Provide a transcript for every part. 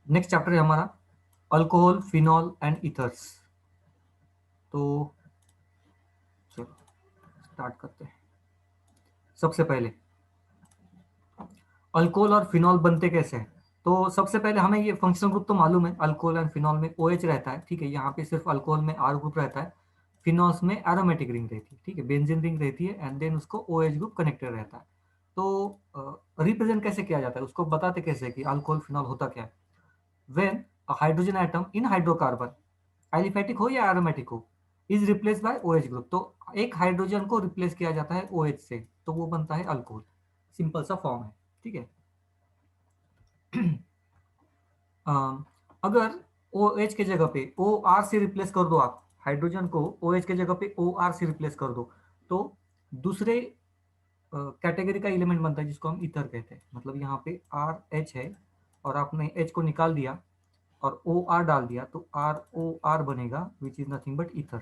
Next chapter है हमारा alcohol, phenol and ethers. तो चलो स्टार्ट करते हैं। सबसे पहले अल्कोहल और फिनॉल बनते कैसे हैं। तो सबसे पहले हमें ये फंक्शनल ग्रुप तो मालूम है, अल्कोहल एंड फिनॉल में OH रहता है, ठीक है। यहाँ पे सिर्फ अल्कोहल में R ग्रुप रहता है, फिनॉल्स में एरोमेटिक रिंग रहती है, ठीक है, बेंजीन रिंग रहती है, एंड देन उसको OH ग्रुप कनेक्टेड रहता है। तो रिप्रेजेंट कैसे किया जाता है, उसको बताते कैसे कि अल्कोहल फिनॉल होता क्या है। When a hydrogen atom in hydrocarbon, aliphatic हो या एरोमेटिक हो, is replace by OH group, तो एक हाइड्रोजन को रिप्लेस किया जाता है OH से, तो वो बनता है अल्कोहल। सिंपल सा फॉर्म है, ठीक है। अगर OH के जगह पे OR से रिप्लेस कर दो, आप हाइड्रोजन को OH के जगह पे OR से रिप्लेस कर दो, तो दूसरे कैटेगरी का एलिमेंट बनता है जिसको हम ईथर कहते हैं। मतलब यहाँ पे RH है और आपने H को निकाल दिया और OR डाल दिया, तो ROR बनेगा, which is nothing but ether.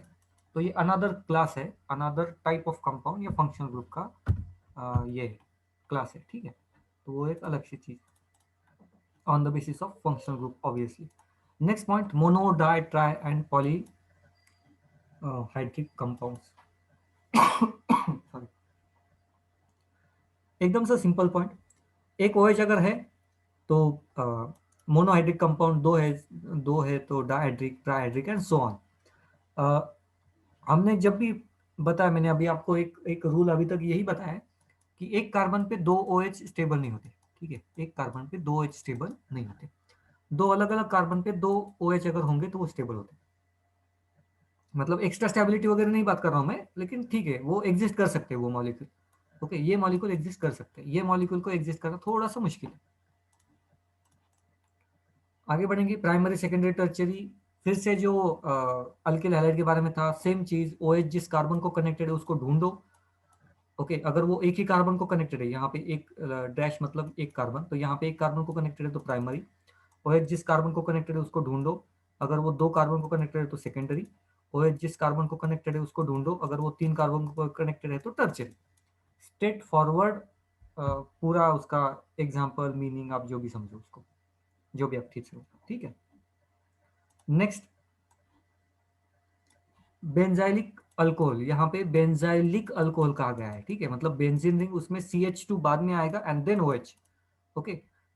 तो ये अनदर क्लास है, अनदर टाइप ऑफ कंपाउंड या फंक्शनल ग्रुप का ये क्लास है, ठीक है। तो वो एक अलग सी चीज on the basis of functional group obviously. Next point, mono, di, tri and polyhydric compounds. Sorry. एकदम से सिंपल पॉइंट, एक OH अगर है तो मोनोहाइड्रिक कंपाउंड दो है तो dihydric, trihydric and so on. हमने जब भी बताया, मैंने अभी आपको एक एक रूल अभी तक यही बताया कि एक कार्बन पे दो OH स्टेबल नहीं होते, ठीक है। एक कार्बन पे दो OH स्टेबल नहीं होते, दो अलग अलग कार्बन पे दो OH अगर होंगे तो वो स्टेबल होते हैं। मतलब एक्स्ट्रा स्टेबिलिटी वगैरह नहीं बात कर रहा हूं मैं, लेकिन ठीक है, वो एग्जिस्ट कर सकते हैं वो मॉलिक्यूल। ओके, ये मॉलिक्यूल एग्जिस्ट कर सकते हैं, ये मॉलिक्यूल को एग्जिस्ट करना थोड़ा सा मुश्किल है। आगे बढ़ेंगे, प्राइमरी, सेकेंडरी, टर्शियरी। फिर से जो अल्किल हैलाइड के बारे में था, सेम चीज, OH जिस कार्बन को कनेक्टेड है उसको ढूंढो। ओके, अगर वो एक ही कार्बन को कनेक्टेड है, यहाँ पे एक डैश मतलब एक कार्बन, तो यहाँ पे एक कार्बन को कनेक्टेड है तो प्राइमरी। OH जिस कार्बन को कनेक्टेड है उसको ढूंढो, अगर वो दो कार्बन को कनेक्टेड है तो सेकेंडरी। OH जिस कार्बन को कनेक्टेड है उसको ढूंढो, अगर वो तीन कार्बन को कनेक्टेड है तो टर्शियरी। स्ट्रेट फॉरवर्ड पूरा उसका एग्जाम्पल, मीनिंग आप जो भी समझो उसको, जो भी आप ठीक से, ठीक है। नेक्स्ट, बेंजाइलिक अल्कोहल, यहाँ पे बेंजाइलिक अल्कोहल कहा गया है, ठीक है। मतलब बेंजीन रिंग, उसमें CH2 बाद में आएगा एंड देन OH। ओके,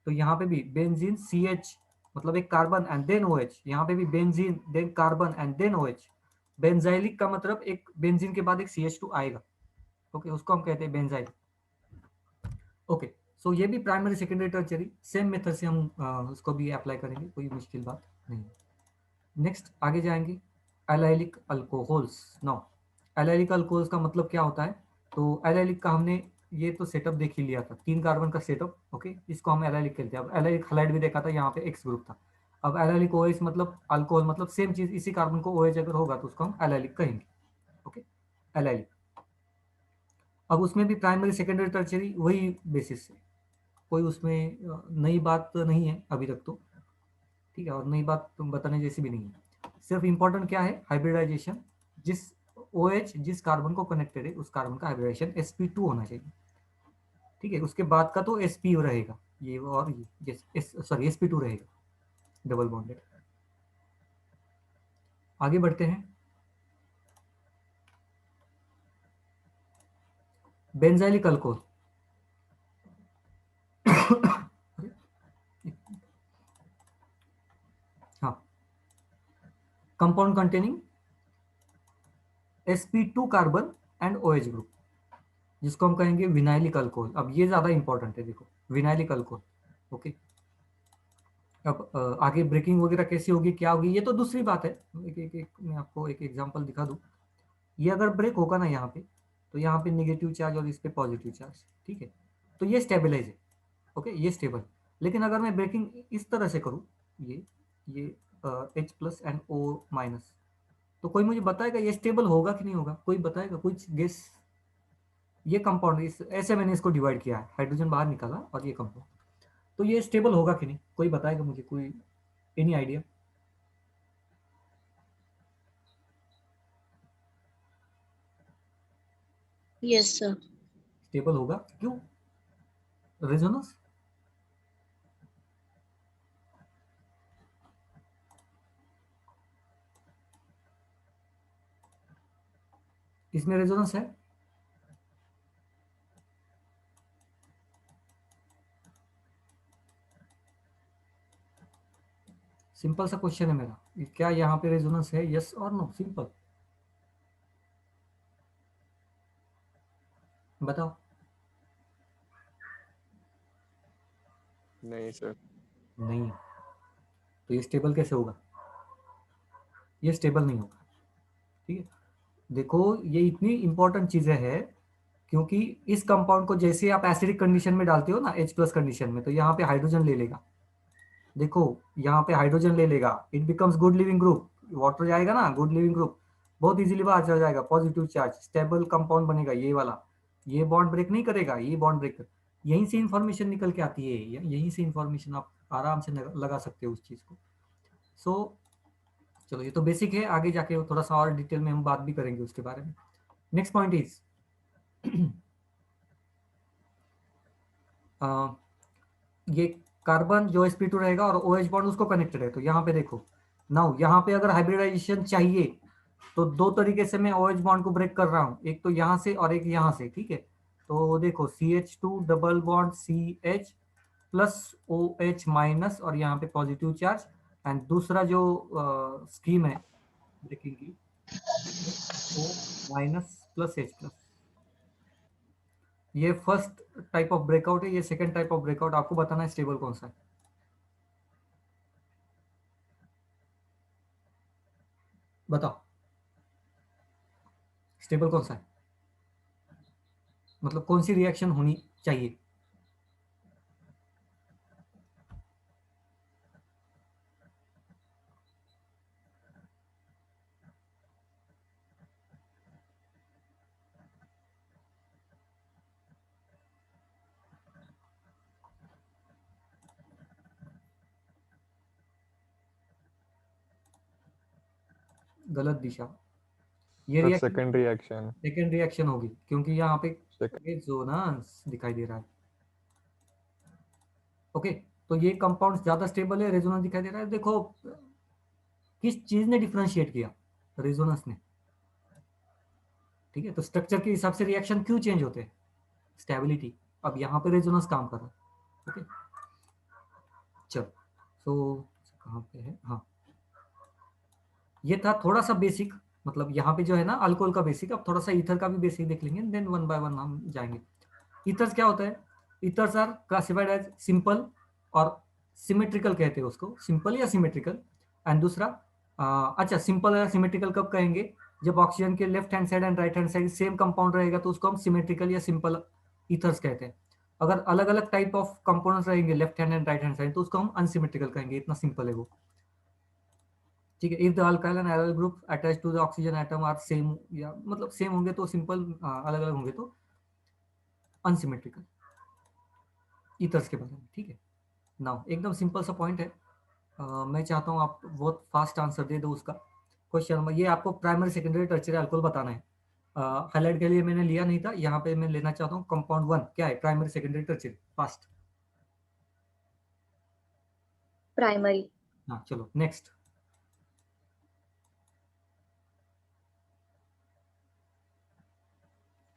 तो यहाँ पे भी बेंजीन CH मतलब एक कार्बन एंड देन OH, यहाँ पे भी benzene then carbon and then OH। Benzylic का मतलब एक बेंजीन के बाद एक CH2 आएगा, ओके, उसको हम कहते हैं बेंजाइल। ओके, सो ये भी primary, secondary, tertiary same method से हम उसको भी अप्लाई करेंगे, कोई मुश्किल बात नहीं। नेक्स्ट आगे जाएंगे, allylic alcohols. Now allylic alcohols का मतलब क्या होता है। तो एलाइलिक का हमने ये तो सेटअप देख ही लिया था, तीन कार्बन का सेटअप, ओके, इसको हम एलाइलिक कहते हैं। अब एलाइलिक हलाइड भी देखा था, यहाँ पे X ग्रुप था। अब एलाइलिक OH मतलब अल्कोहल, मतलब सेम चीज, इसी कार्बन को OH अगर होगा तो उसको हम एलाइलिक कहेंगे, ओके, एलाइलिक। अब उसमें भी प्राइमरी, सेकेंडरी, टर्शियरी वही बेसिस है, कोई उसमें नई बात नहीं है अभी तक तो, ठीक है, और नई बात तुम बताने जैसी भी नहीं है। सिर्फ इंपॉर्टेंट क्या है, हाइब्रिडाइजेशन, जिस OH जिस कार्बन को कनेक्टेड है उस कार्बन का हाइब्रिडाइजेशन sp2 होना चाहिए, ठीक है। उसके बाद का तो sp रहेगा, ये और ये सॉरी sp2 रहेगा, डबल बॉन्डेड। आगे बढ़ते हैं, बेंजाइलिक अल्कोहल। हाँ, compound containing sp2 carbon and OH group, जिसको हम कहेंगे विनाइलिक अल्कोहल। अब ये ज्यादा इंपॉर्टेंट है, देखो, विनाइलिक अल्कोहल, ओके। अब आगे ब्रेकिंग वगैरह कैसी होगी, क्या होगी, ये तो दूसरी बात है। एक मैं आपको एक एग्जांपल दिखा दूं। ये अगर ब्रेक होगा ना यहाँ पे, तो यहाँ पे नेगेटिव चार्ज और इस पे पॉजिटिव चार्ज, ठीक है, तो ये स्टेबलाइज है, ओके, ये स्टेबल। लेकिन अगर मैं ब्रेकिंग इस तरह से करूँ, ये H+NO-, तो कोई मुझे बताएगा ये स्टेबल होगा कि नहीं होगा, कोई बताएगा, कुछ गेस। ये कंपाउंड इस ऐसे मैंने इसको डिवाइड किया है, हाइड्रोजन बाहर निकाला और ये कंपाउंड, तो ये स्टेबल होगा कि नहीं, कोई बताएगा मुझे, कोई any idea. Yes, sir. Stable होगा, क्यों, रेजोनेंस। इसमें रेजोनेंस है? सिंपल सा क्वेश्चन है मेरा, क्या यहाँ पे रेजोनेंस है? यस और नो, सिंपल, बताओ। नहीं सर। नहीं, तो ये स्टेबल कैसे होगा? ये स्टेबल नहीं होगा, ठीक है। देखो ये इतनी इंपॉर्टेंट चीजें हैं, क्योंकि इस कंपाउंड को जैसे आप एसिडिक कंडीशन में डालते हो ना, H+ कंडीशन में, तो यहाँ पे हाइड्रोजन ले लेगा। देखो यहाँ पे हाइड्रोजन ले लेगा, it becomes good leaving group, water जाएगा ना, गुड लिविंग ग्रुप, बहुत इजीली बाहर चल जाएगा, पॉजिटिव चार्ज, स्टेबल कंपाउंड बनेगा ये वाला। ये बॉन्ड ब्रेक नहीं करेगा, ये बॉन्ड ब्रेक, यहीं से इंफॉर्मेशन निकल के आती है, यहीं से इंफॉर्मेशन आप आराम से लगा सकते हो उस चीज को। सो चलो, ये तो बेसिक है, आगे जाके थोड़ा सा और डिटेल में हम बात भी करेंगे उसके बारे में। नेक्स्ट पॉइंट इज ये कार्बन जो sp2 रहेगा और OH बॉन्ड उसको कनेक्टेड है, तो यहाँ पे देखो नाउ, यहाँ पे अगर हाइब्रिडाइजेशन चाहिए तो दो तरीके से मैं OH बॉन्ड को ब्रेक कर रहा हूँ, एक तो यहाँ से और एक यहाँ से, ठीक है। तो देखो CH2 double bond CH plus OH minus, और यहाँ पे पॉजिटिव चार्ज, एंड दूसरा जो स्कीम है ब्रेकिंग की, O minus plus H plus. ये फर्स्ट टाइप ऑफ ब्रेकआउट है, ये सेकेंड टाइप ऑफ ब्रेकआउट। आपको बताना है स्टेबल कौन सा है, बताओ स्टेबल कौन सा है, मतलब कौन सी रिएक्शन होनी चाहिए? गलत दिशा, ये sir reaction second reaction. Second reaction होगी, क्योंकि यहाँ पे सेकंड। रेजोनेंस दिखाई दे रहा है। ओके, तो ये कंपाउंड ज्यादा स्टेबल है, रेजोनेंस दिखाई दे रहा है। देखो किस चीज ने डिफरेंशिएट किया, रेजोनेंस ने, ठीक है। तो स्ट्रक्चर के हिसाब से रिएक्शन क्यों चेंज होते हैं, स्टेबिलिटी। अब यहाँ पे रेजोनेंस काम कर रहा है, ओके। चलो, सो कहाँ पे है, हाँ, ये था थोड़ा सा बेसिक, मतलब यहाँ पे जो है ना अल्कोहल का बेसिक, अब थोड़ा सा ईथर का भी बेसिक देख लेंगे, देन वन बाय वन हम जाएंगे। ईथर्स क्या होता है? Ethers are classified as simple और सिमेट्रिकल, कहते हैं उसको, सिंपल या सिमेट्रिकल। एंड दूसरा अच्छा, सिंपल या सिमेट्रिकल कब कहेंगे? जब ऑक्सीजन के left hand side and right hand side same compound रहेगा तो उसको हम सिमेट्रिकल या सिंपल ईथर्स कहते हैं। अगर अलग अलग टाइप ऑफ कंपाउंड्स रहेंगे left hand and right hand side तो उसको हम अनसिमेट्रिकल कहेंगे, इतना सिंपल है वो, ठीक है। If the alkyl and aryl group attach to the oxygen atom are same, या मतलब सेम होंगे तो सिंपल, अलग अलग होंगे तो अनसिमेट्रिकल, ईथर्स के बारे में, ठीक है। नाउ एकदम सिंपल सा पॉइंट है, मैं चाहता हूँ आप बहुत फास्ट आंसर दे दो उसका। क्वेश्चन नंबर, ये आपको प्राइमरी सेकेंडरी टर्शियरी अल्कोहल बताना है। हाईलाइट के लिए मैंने लिया नहीं था, यहाँ पे मैं लेना चाहता हूँ कंपाउंड 1 क्या है, primary secondary tertiary, fast. Primary. हाँ चलो next.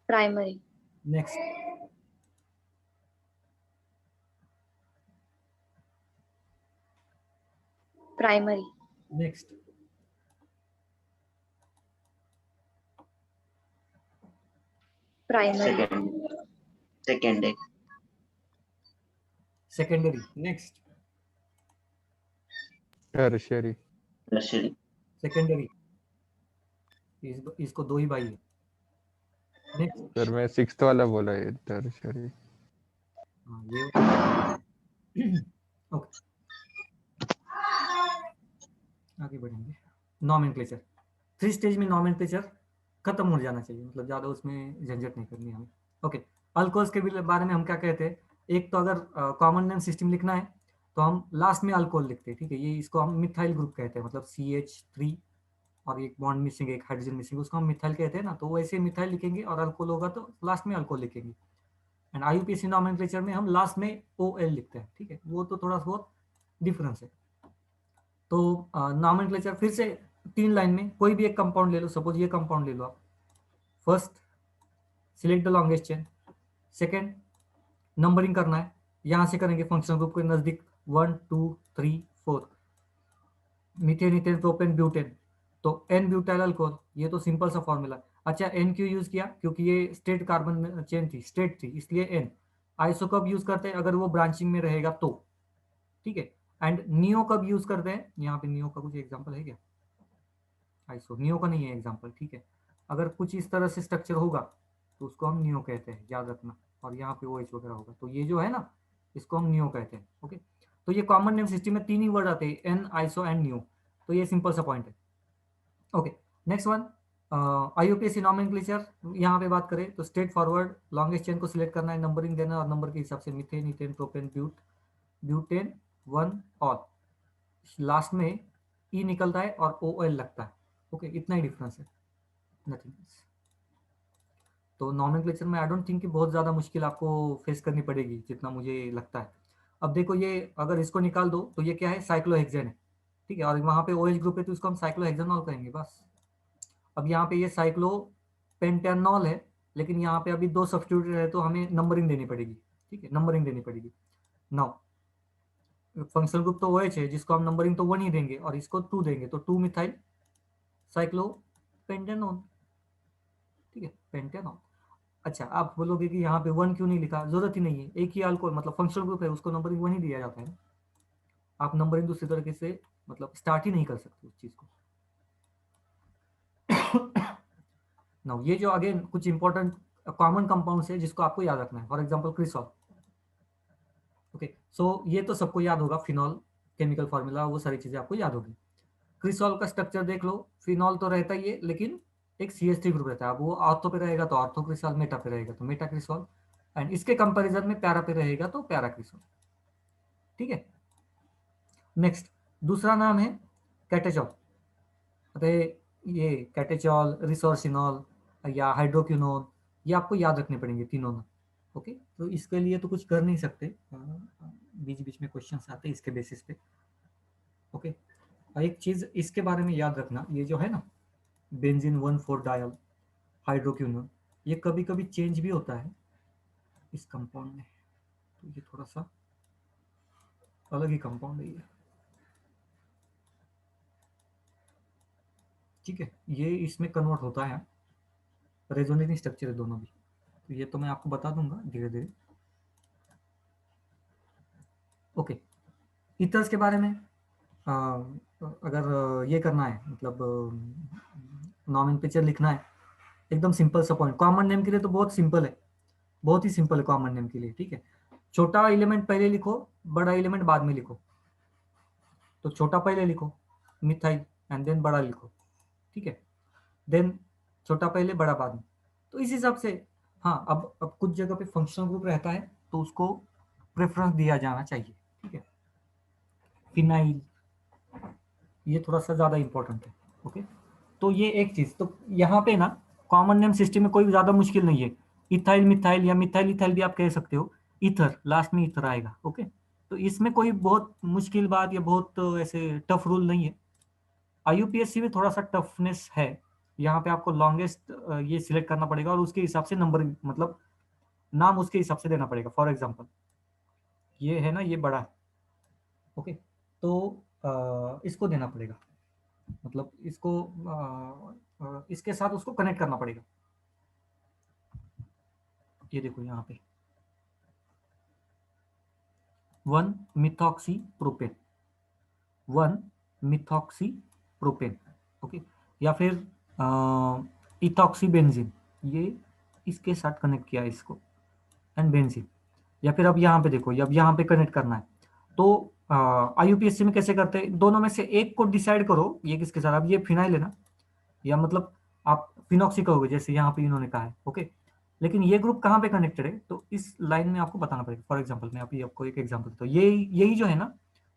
Primary. Next. Primary. Next. Primary. Secondary. Secondary. Next. Tertiary. Tertiary. Secondary, इसको दो ही भाई है। नेक्स्ट। सर मैं सिक्स्थ वाला बोला है, टर्शियरी। हाँ ये ओके, आगे बढ़ेंगे। नॉमेनक्लेचर, 3 स्टेज में नॉमेनक्लेचर खत्म हो जाना चाहिए, मतलब ज़्यादा उसमें झंझट नहीं करनी हमें। ओके, अल्कोहल्स के बारे में हम क्या कहते हैं? एक तो अगर कॉमन नेम सिस्टम लिखना है तो हम लास्ट में अल्कोहल लिखते हैं, ठीक है। ये इसको हम मिथाइल ग्रुप कहते हैं, मतलब CH3 और एक बॉन्ड मिसिंग, एक हाइड्रोजन मिसिंग, उसको हम मिथाइल कहते हैं ना। तो वैसे मिथाइल लिखेंगे और अल्कोहल होगा तो लास्ट में अल्कोहल लिखेंगे। एंड IUPAC नॉमेनक्लेचर में हम लास्ट में OL लिखते हैं, ठीक है। वो तो थोड़ा बहुत डिफरेंस है। तो नॉमेनक्लेचर फिर से 3 लाइन में, कोई भी एक कंपाउंड ले लो, सपोज ये कंपाउंड ले लो आप, first select the longest chain, second numbering करना है, यहां से करेंगे फंक्शनल ग्रुप के नजदीक 1 2 3 4, मीथेन इथेन प्रोपेन ब्यूटेन, तो एन ब्यूटाइल अल्कोहल, ये तो सिंपल सा फॉर्मूला। अच्छा एन क्यों यूज किया, क्योंकि ये स्ट्रेट कार्बन चेन थी, स्ट्रेट थी, इसलिए एन। आइसो कब यूज करते हैं, अगर वो ब्रांचिंग में रहेगा तो, ठीक है। एंड नियो कब यूज करते हैं, यहाँ पे नियो का कुछ एग्जांपल है क्या, आइसो नियो का नहीं है एग्जांपल, ठीक है। अगर कुछ इस तरह से स्ट्रक्चर होगा तो उसको हम नियो कहते हैं, याद रखना। और यहाँ पे OH वगैरह होगा तो ये जो है ना, इसको हम नियो कहते हैं, ओके। तो ये कॉमन नेम सिस्टम में 3 ही वर्ड आते हैं, एन, आइसो एंड नियो। तो ये सिंपल सा पॉइंट है, okay. Next one, IUPAC nomenclature, यहाँ पे बात करें तो स्ट्रेट फॉरवर्ड लॉन्गेस्ट चेन को सिलेक्ट करना है, नंबरिंग देना और नंबर के हिसाब से मीथेन इथेन प्रोपेन ब्यूटेन 1 और लास्ट में ई निकलता है और OL लगता है, ओके। इतना ही डिफरेंस है, नथिंग एल्स। तो नॉमेनक्लेचर में आई डोंट थिंक कि बहुत ज़्यादा मुश्किल आपको फेस करनी पड़ेगी जितना मुझे लगता है। अब देखो ये अगर इसको निकाल दो तो ये क्या है, साइक्लोहेक्सेन है, ठीक है। और वहाँ पे OH ग्रुप है तो इसको हम साइक्लोहेक्सेनॉल कहेंगे बस। अब यहाँ पे ये साइक्लोपेंटेनॉल है, लेकिन यहाँ पे अभी 2 सब्स्टिट्यूट है तो हमें नंबरिंग देनी पड़ेगी, ठीक है, नंबरिंग देनी पड़ेगी। नाउ फंक्शनल ग्रुप तो OH है, जिसको हम नंबरिंग तो 1 ही देंगे और इसको 2 देंगे, तो 2 मिथाइल साइक्लोपेंटेनॉल, ठीक है, पेंटेनॉल। अच्छा आप बोलोगे कि यहाँ पे 1 क्यों नहीं लिखा, जरूरत ही नहीं है, एक ही अल्कोहल मतलब फंक्शनल ग्रुप है, उसको नंबरिंग 1 ही दिया जाता है। आप नंबरिंग दूसरी तरीके से मतलब स्टार्ट ही नहीं कर सकते उस चीज को। नाउ ये जो अगेन कुछ इंपॉर्टेंट कॉमन कंपाउंड्स है जिसको आपको याद रखना है, फॉर एग्जांपल क्रिसॉल, ओके। सो ये तो सबको याद होगा, फिनॉल केमिकल फार्मूला, वो सारी चीजें आपको याद होगी। क्रिसॉल का स्ट्रक्चर देख लो, फिनॉल तो रहता ही है लेकिन एक CH3 ग्रुप रहता है। अब वो ऑर्थो पे रहेगा तो ऑर्थो क्रिसॉल, मेटा पे रहेगा तो मेटा क्रिसॉल, एंड इसके कंपैरिजन में पैरा पे रहेगा तो पैरा क्रिसॉल, ठीक है। नेक्स्ट दूसरा नाम है कैटेचॉल। अरे ये कैटेचॉल, रिसोर्सिनॉल या हाइड्रोक्विनोन, ये आपको याद रखने पड़ेंगे तीनों नाम, ओके। तो इसके लिए तो कुछ कर नहीं सकते, बीच बीच में क्वेश्चंस आते हैं इसके बेसिस पे, ओके। और एक चीज इसके बारे में याद रखना, ये जो है ना बेंजीन 1,4 डायल हाइड्रोक्विनोन, ये कभी कभी चेंज भी होता है इस कंपाउंड में, तो ये थोड़ा सा अलग ही कंपाउंड है ये, ठीक है। ये इसमें कन्वर्ट होता है, रेजोनेटिंग स्ट्रक्चर है दोनों भी, तो ये तो मैं आपको बता दूंगा धीरे धीरे, ओके। ईथर्स के बारे में अगर ये करना है मतलब नॉमेनक्लेचर लिखना है, एकदम सिंपल सा पॉइंट, कॉमन नेम के लिए तो बहुत सिंपल है, बहुत ही सिंपल है कॉमन नेम के लिए, ठीक है। छोटा एलिमेंट पहले लिखो, बड़ा एलिमेंट बाद में लिखो। तो छोटा पहले लिखो मिथाइल एंड देन बड़ा लिखो, ठीक है, देन छोटा पहले बड़ा बाद में। तो इस हिसाब से हाँ, अब कुछ जगह पे फंक्शनल ग्रुप रहता है तो उसको प्रेफरेंस दिया जाना चाहिए, ठीक है। फिनाइल ये थोड़ा सा ज़्यादा इंपॉर्टेंट है, ओके। तो ये एक चीज़, तो यहाँ पे ना कॉमन नेम सिस्टम में कोई ज़्यादा मुश्किल नहीं है, इथाइल मिथाइल या मिथाइल इथाइल भी आप कह सकते हो, ईथर लास्ट में ईथर आएगा, ओके। तो इसमें कोई बहुत मुश्किल बात या बहुत ऐसे टफ रूल नहीं है। IUPAC में थोड़ा सा टफनेस है, यहाँ पे आपको लॉन्गेस्ट ये सिलेक्ट करना पड़ेगा और उसके हिसाब से नंबर मतलब नाम उसके हिसाब से देना पड़ेगा। फॉर एग्जांपल ये है ना, ये बड़ा है, ओके, तो इसको देना पड़ेगा, मतलब इसको इसके साथ उसको कनेक्ट करना पड़ेगा। ये देखो यहाँ पे 1 methoxy propane, 1 methoxy propane, okay. या फिर इथॉक्सी बेंजीन, ये इसके साथ कनेक्ट किया है इसको एंड बेंजीन। या फिर अब यहाँ पे देखो, अब यहाँ पे कनेक्ट करना है तो IUPAC में कैसे करते हैं, दोनों में से एक को डिसाइड करो ये किसके साथ। अब ये फिनाइल है ना, या मतलब आप फिनॉक्सी कहोगे जैसे यहाँ पे इन्होंने कहा है, ओके। लेकिन ये ग्रुप कहाँ पे कनेक्टेड है तो इस लाइन में आपको बताना पड़ेगा। फॉर एग्जांपल मैं अभी आपको एक एग्जांपल देता हूँ, ये यही जो है ना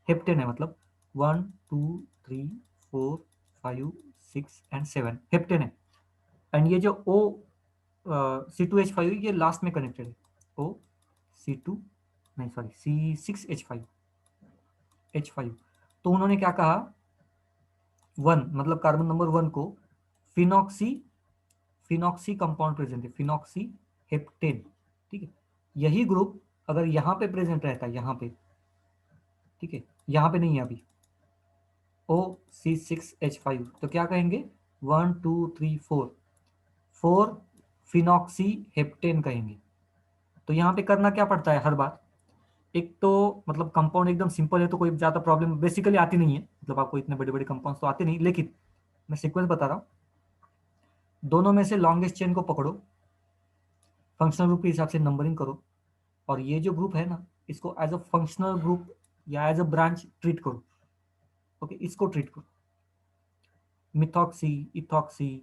हेप्टेन है, मतलब 1 2 3 4 5 6 एंड 7 हेप्टेन है। एंड ये जो O C2H5 ये लास्ट में कनेक्टेड है, O C2 नहीं सॉरी C6H5। तो उन्होंने क्या कहा, 1 मतलब कार्बन नंबर 1 को फिनॉक्सी फिनॉक्सी कंपाउंड प्रेजेंट है, फिनॉक्सी हेप्टेन, ठीक है। यही ग्रुप अगर यहाँ पे प्रेजेंट रहता है, यहाँ पे, ठीक है, यहाँ पे नहीं है अभी, OC6H5, तो क्या कहेंगे, 1 2 3 4, 4 फिनॉक्सी हेप्टेन कहेंगे। तो यहाँ पे करना क्या पड़ता है हर बार, एक तो मतलब कंपाउंड एकदम सिंपल है तो कोई ज़्यादा प्रॉब्लम बेसिकली आती नहीं है, मतलब आपको इतने बड़े बड़े कंपाउंड तो आते नहीं, लेकिन मैं सीक्वेंस बता रहा हूँ। दोनों में से लॉन्गेस्ट चेन को पकड़ो, फंक्शनल ग्रुप के हिसाब से नंबरिंग करो, और ये जो ग्रुप है ना, इसको एज अ फंक्शनल ग्रुप या एज अ ब्रांच ट्रीट करो। ओके, इसको ट्रीट करो, मिथॉक्सी, इथॉक्सी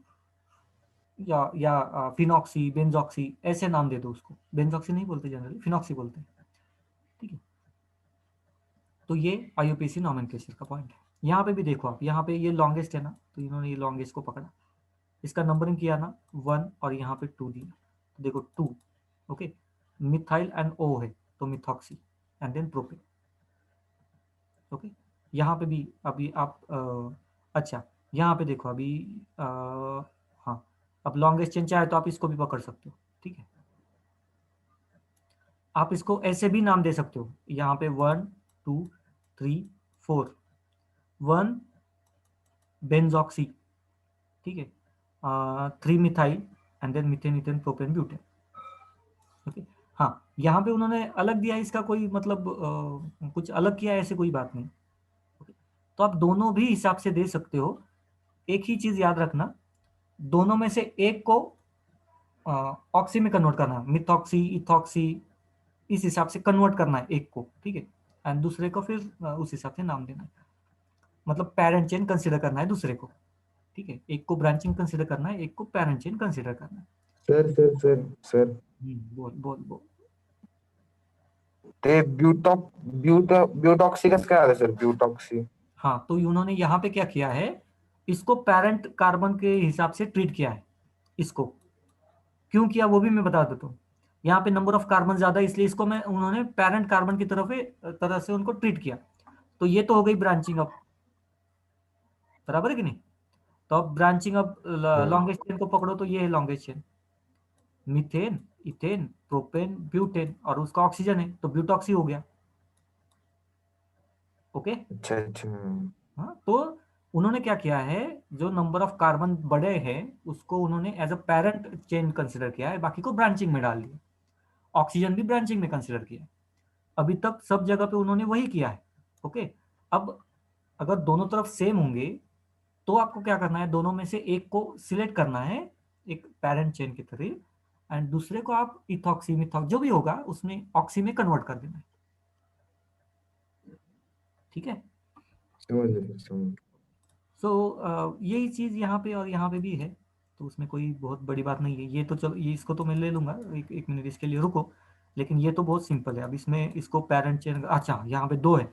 या फिनॉक्सी, बेंजॉक्सी, ऐसे नाम दे दो उसको। बेंजॉक्सी नहीं बोलते जनरली, फिनॉक्सी बोलते हैं, ठीक है। तो ये IUPAC नॉमेनक्लेचर का पॉइंट है। यहाँ पे भी देखो आप, यहाँ पे ये लॉन्गेस्ट है ना, तो इन्होंने ये लॉन्गेस्ट को पकड़ा, इसका नंबरिंग किया ना 1 और यहाँ पे 2 दिया, तो देखो 2, ओके। मिथाइल एंड O है तो methoxy and then propane, okay. यहाँ पे भी अभी आप अच्छा यहाँ पे देखो अभी हाँ, अब लॉन्गेस्ट चेन चाहे तो आप इसको भी पकड़ सकते हो, ठीक है। आप इसको ऐसे भी नाम दे सकते हो, यहाँ पे 1 2 3 4, 1 बेंजॉक्सी, ठीक है, 3 methyl and then methane, ethane, propane, butane, okay. हाँ, यहाँ पे उन्होंने अलग दिया, इसका कोई मतलब कुछ अलग किया ऐसे कोई बात नहीं, okay? तो आप दोनों भी हिसाब से दे सकते हो। एक ही चीज याद रखना, दोनों में से एक को ऑक्सी में कन्वर्ट करना है, मिथॉक्सी, इथॉक्सी, इस हिसाब से कन्वर्ट करना है एक को, ठीक है, एंड दूसरे को फिर उस हिसाब से नाम देना है, मतलब पेरेंट चेन कंसिडर करना है दूसरे को, ठीक है। एक को ब्रांचिंग कंसिडर करना है, एक को पेरेंट चेन कंसिडर करना है। सर बोल बोल बोल। ते ब्यूटॉक्सी कसं काय आलं सर, ब्यूटॉक्सी? हाँ, तो उन्होंने यहाँ पे क्या किया है, इसको पेरेंट कार्बन के हिसाब से ट्रीट किया है। इसको क्यों किया वो भी मैं बता देता हूँ। यहाँ पे नंबर ऑफ कार्बन ज्यादा है, इसलिए इसको मैं उन्होंने पेरेंट कार्बन की तरह से उनको ट्रीट किया। तो ये तो हो गई ब्रांचिंग अप, बराबर है कि नहीं। तो अब ब्रांचिंग अप, लॉन्गेस्ट चेन को पकड़ो तो ये है longest chain, methane, ethane, propane, butane, और उसका ऑक्सीजन है तो ब्यूटॉक्सी हो गया, ओके। अच्छा अच्छा। हाँ, तो उन्होंने क्या किया है, जो नंबर ऑफ कार्बन बड़े हैं उसको उन्होंने as a parent chain consider किया है, बाकी को ब्रांचिंग में डाल दिया। ऑक्सीजन भी ब्रांचिंग में कंसिडर किया है। अभी तक सब जगह पे उन्होंने वही किया है, ओके। अब अगर दोनों तरफ सेम होंगे तो आपको क्या करना है, दोनों में से एक को सिलेक्ट करना है एक पेरेंट चेन की तरह, एंड दूसरे को आप इथॉक्सी, मिथॉक्स जो भी होगा उसमें ऑक्सी में कन्वर्ट कर देना है, ठीक है। समझ। सो यही चीज यहाँ पे और यहाँ पे भी है, तो उसमें कोई बहुत बड़ी बात नहीं है। ये तो चलो, ये इसको तो मैं ले लूंगा, एक मिनट इसके लिए रुको। लेकिन ये तो बहुत सिंपल है। अब इसमें इसको पेरेंट चेन, अच्छा यहाँ पे 2 है।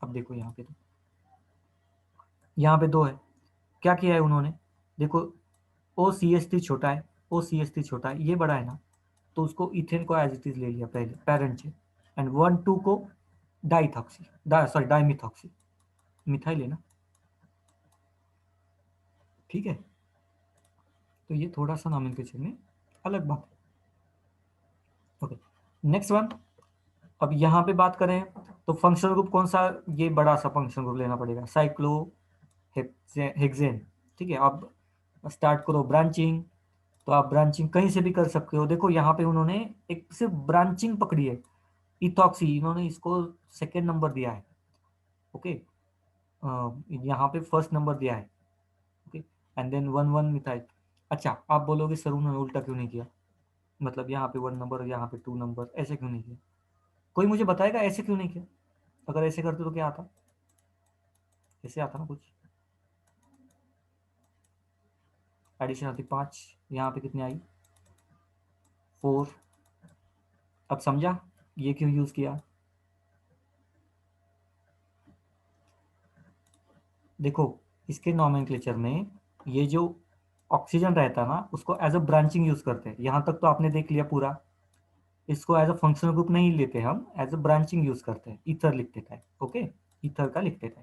अब देखो यहाँ पे, तो यहाँ पे 2 है। क्या किया है उन्होंने, देखो OCH3 छोटा है, OCH3 छोटा है, ये बड़ा है ना, तो उसको इथेन को एज इट इज ले लिया पहले पेरेंट चेन, एंड 1 2 को डाइथॉक्सी, सॉरी डाइमिथॉक्सी, मिथाइल है ना, ठीक है। तो ये थोड़ा सा नॉमेनक्लेचर में अलग बात है, ओके। नेक्स्ट वन, अब यहाँ पे बात करें तो फंक्शनल ग्रुप कौन सा, ये बड़ा सा फंक्शनल ग्रुप लेना पड़ेगा, साइक्लो हेक्सेन, ठीक है। अब स्टार्ट करो ब्रांचिंग, तो आप ब्रांचिंग कहीं से भी कर सकते हो। देखो यहाँ पे उन्होंने एक सिर्फ ब्रांचिंग पकड़ी है, इथॉक्सी, इन्होंने इसको सेकेंड नंबर दिया है, ओके। यहाँ पे फर्स्ट नंबर दिया है, ओके, एंड देन 1 1 मिथाइल। अच्छा, आप बोलोगे सर उन्होंने उल्टा क्यों नहीं किया, मतलब यहाँ पे 1 नंबर, यहाँ पे 2 नंबर, ऐसे क्यों नहीं किया। कोई मुझे बताएगा ऐसे क्यों नहीं किया। अगर ऐसे करते तो क्या आता, ऐसे आता ना कुछ, एडिशन आती 5, यहाँ पे कितनी आई 4। अब समझा ये क्यों यूज किया। देखो इसके नॉमेनक्लेचर में ये जो ऑक्सीजन रहता है ना, उसको एज अ ब्रांचिंग यूज करते हैं। यहाँ तक तो आपने देख लिया पूरा। इसको एज अ फंक्शनल ग्रुप नहीं लेते हम, एज अ ब्रांचिंग यूज करते हैं। ईथर लिखते थे, ओके, ईथर का लिखते थे।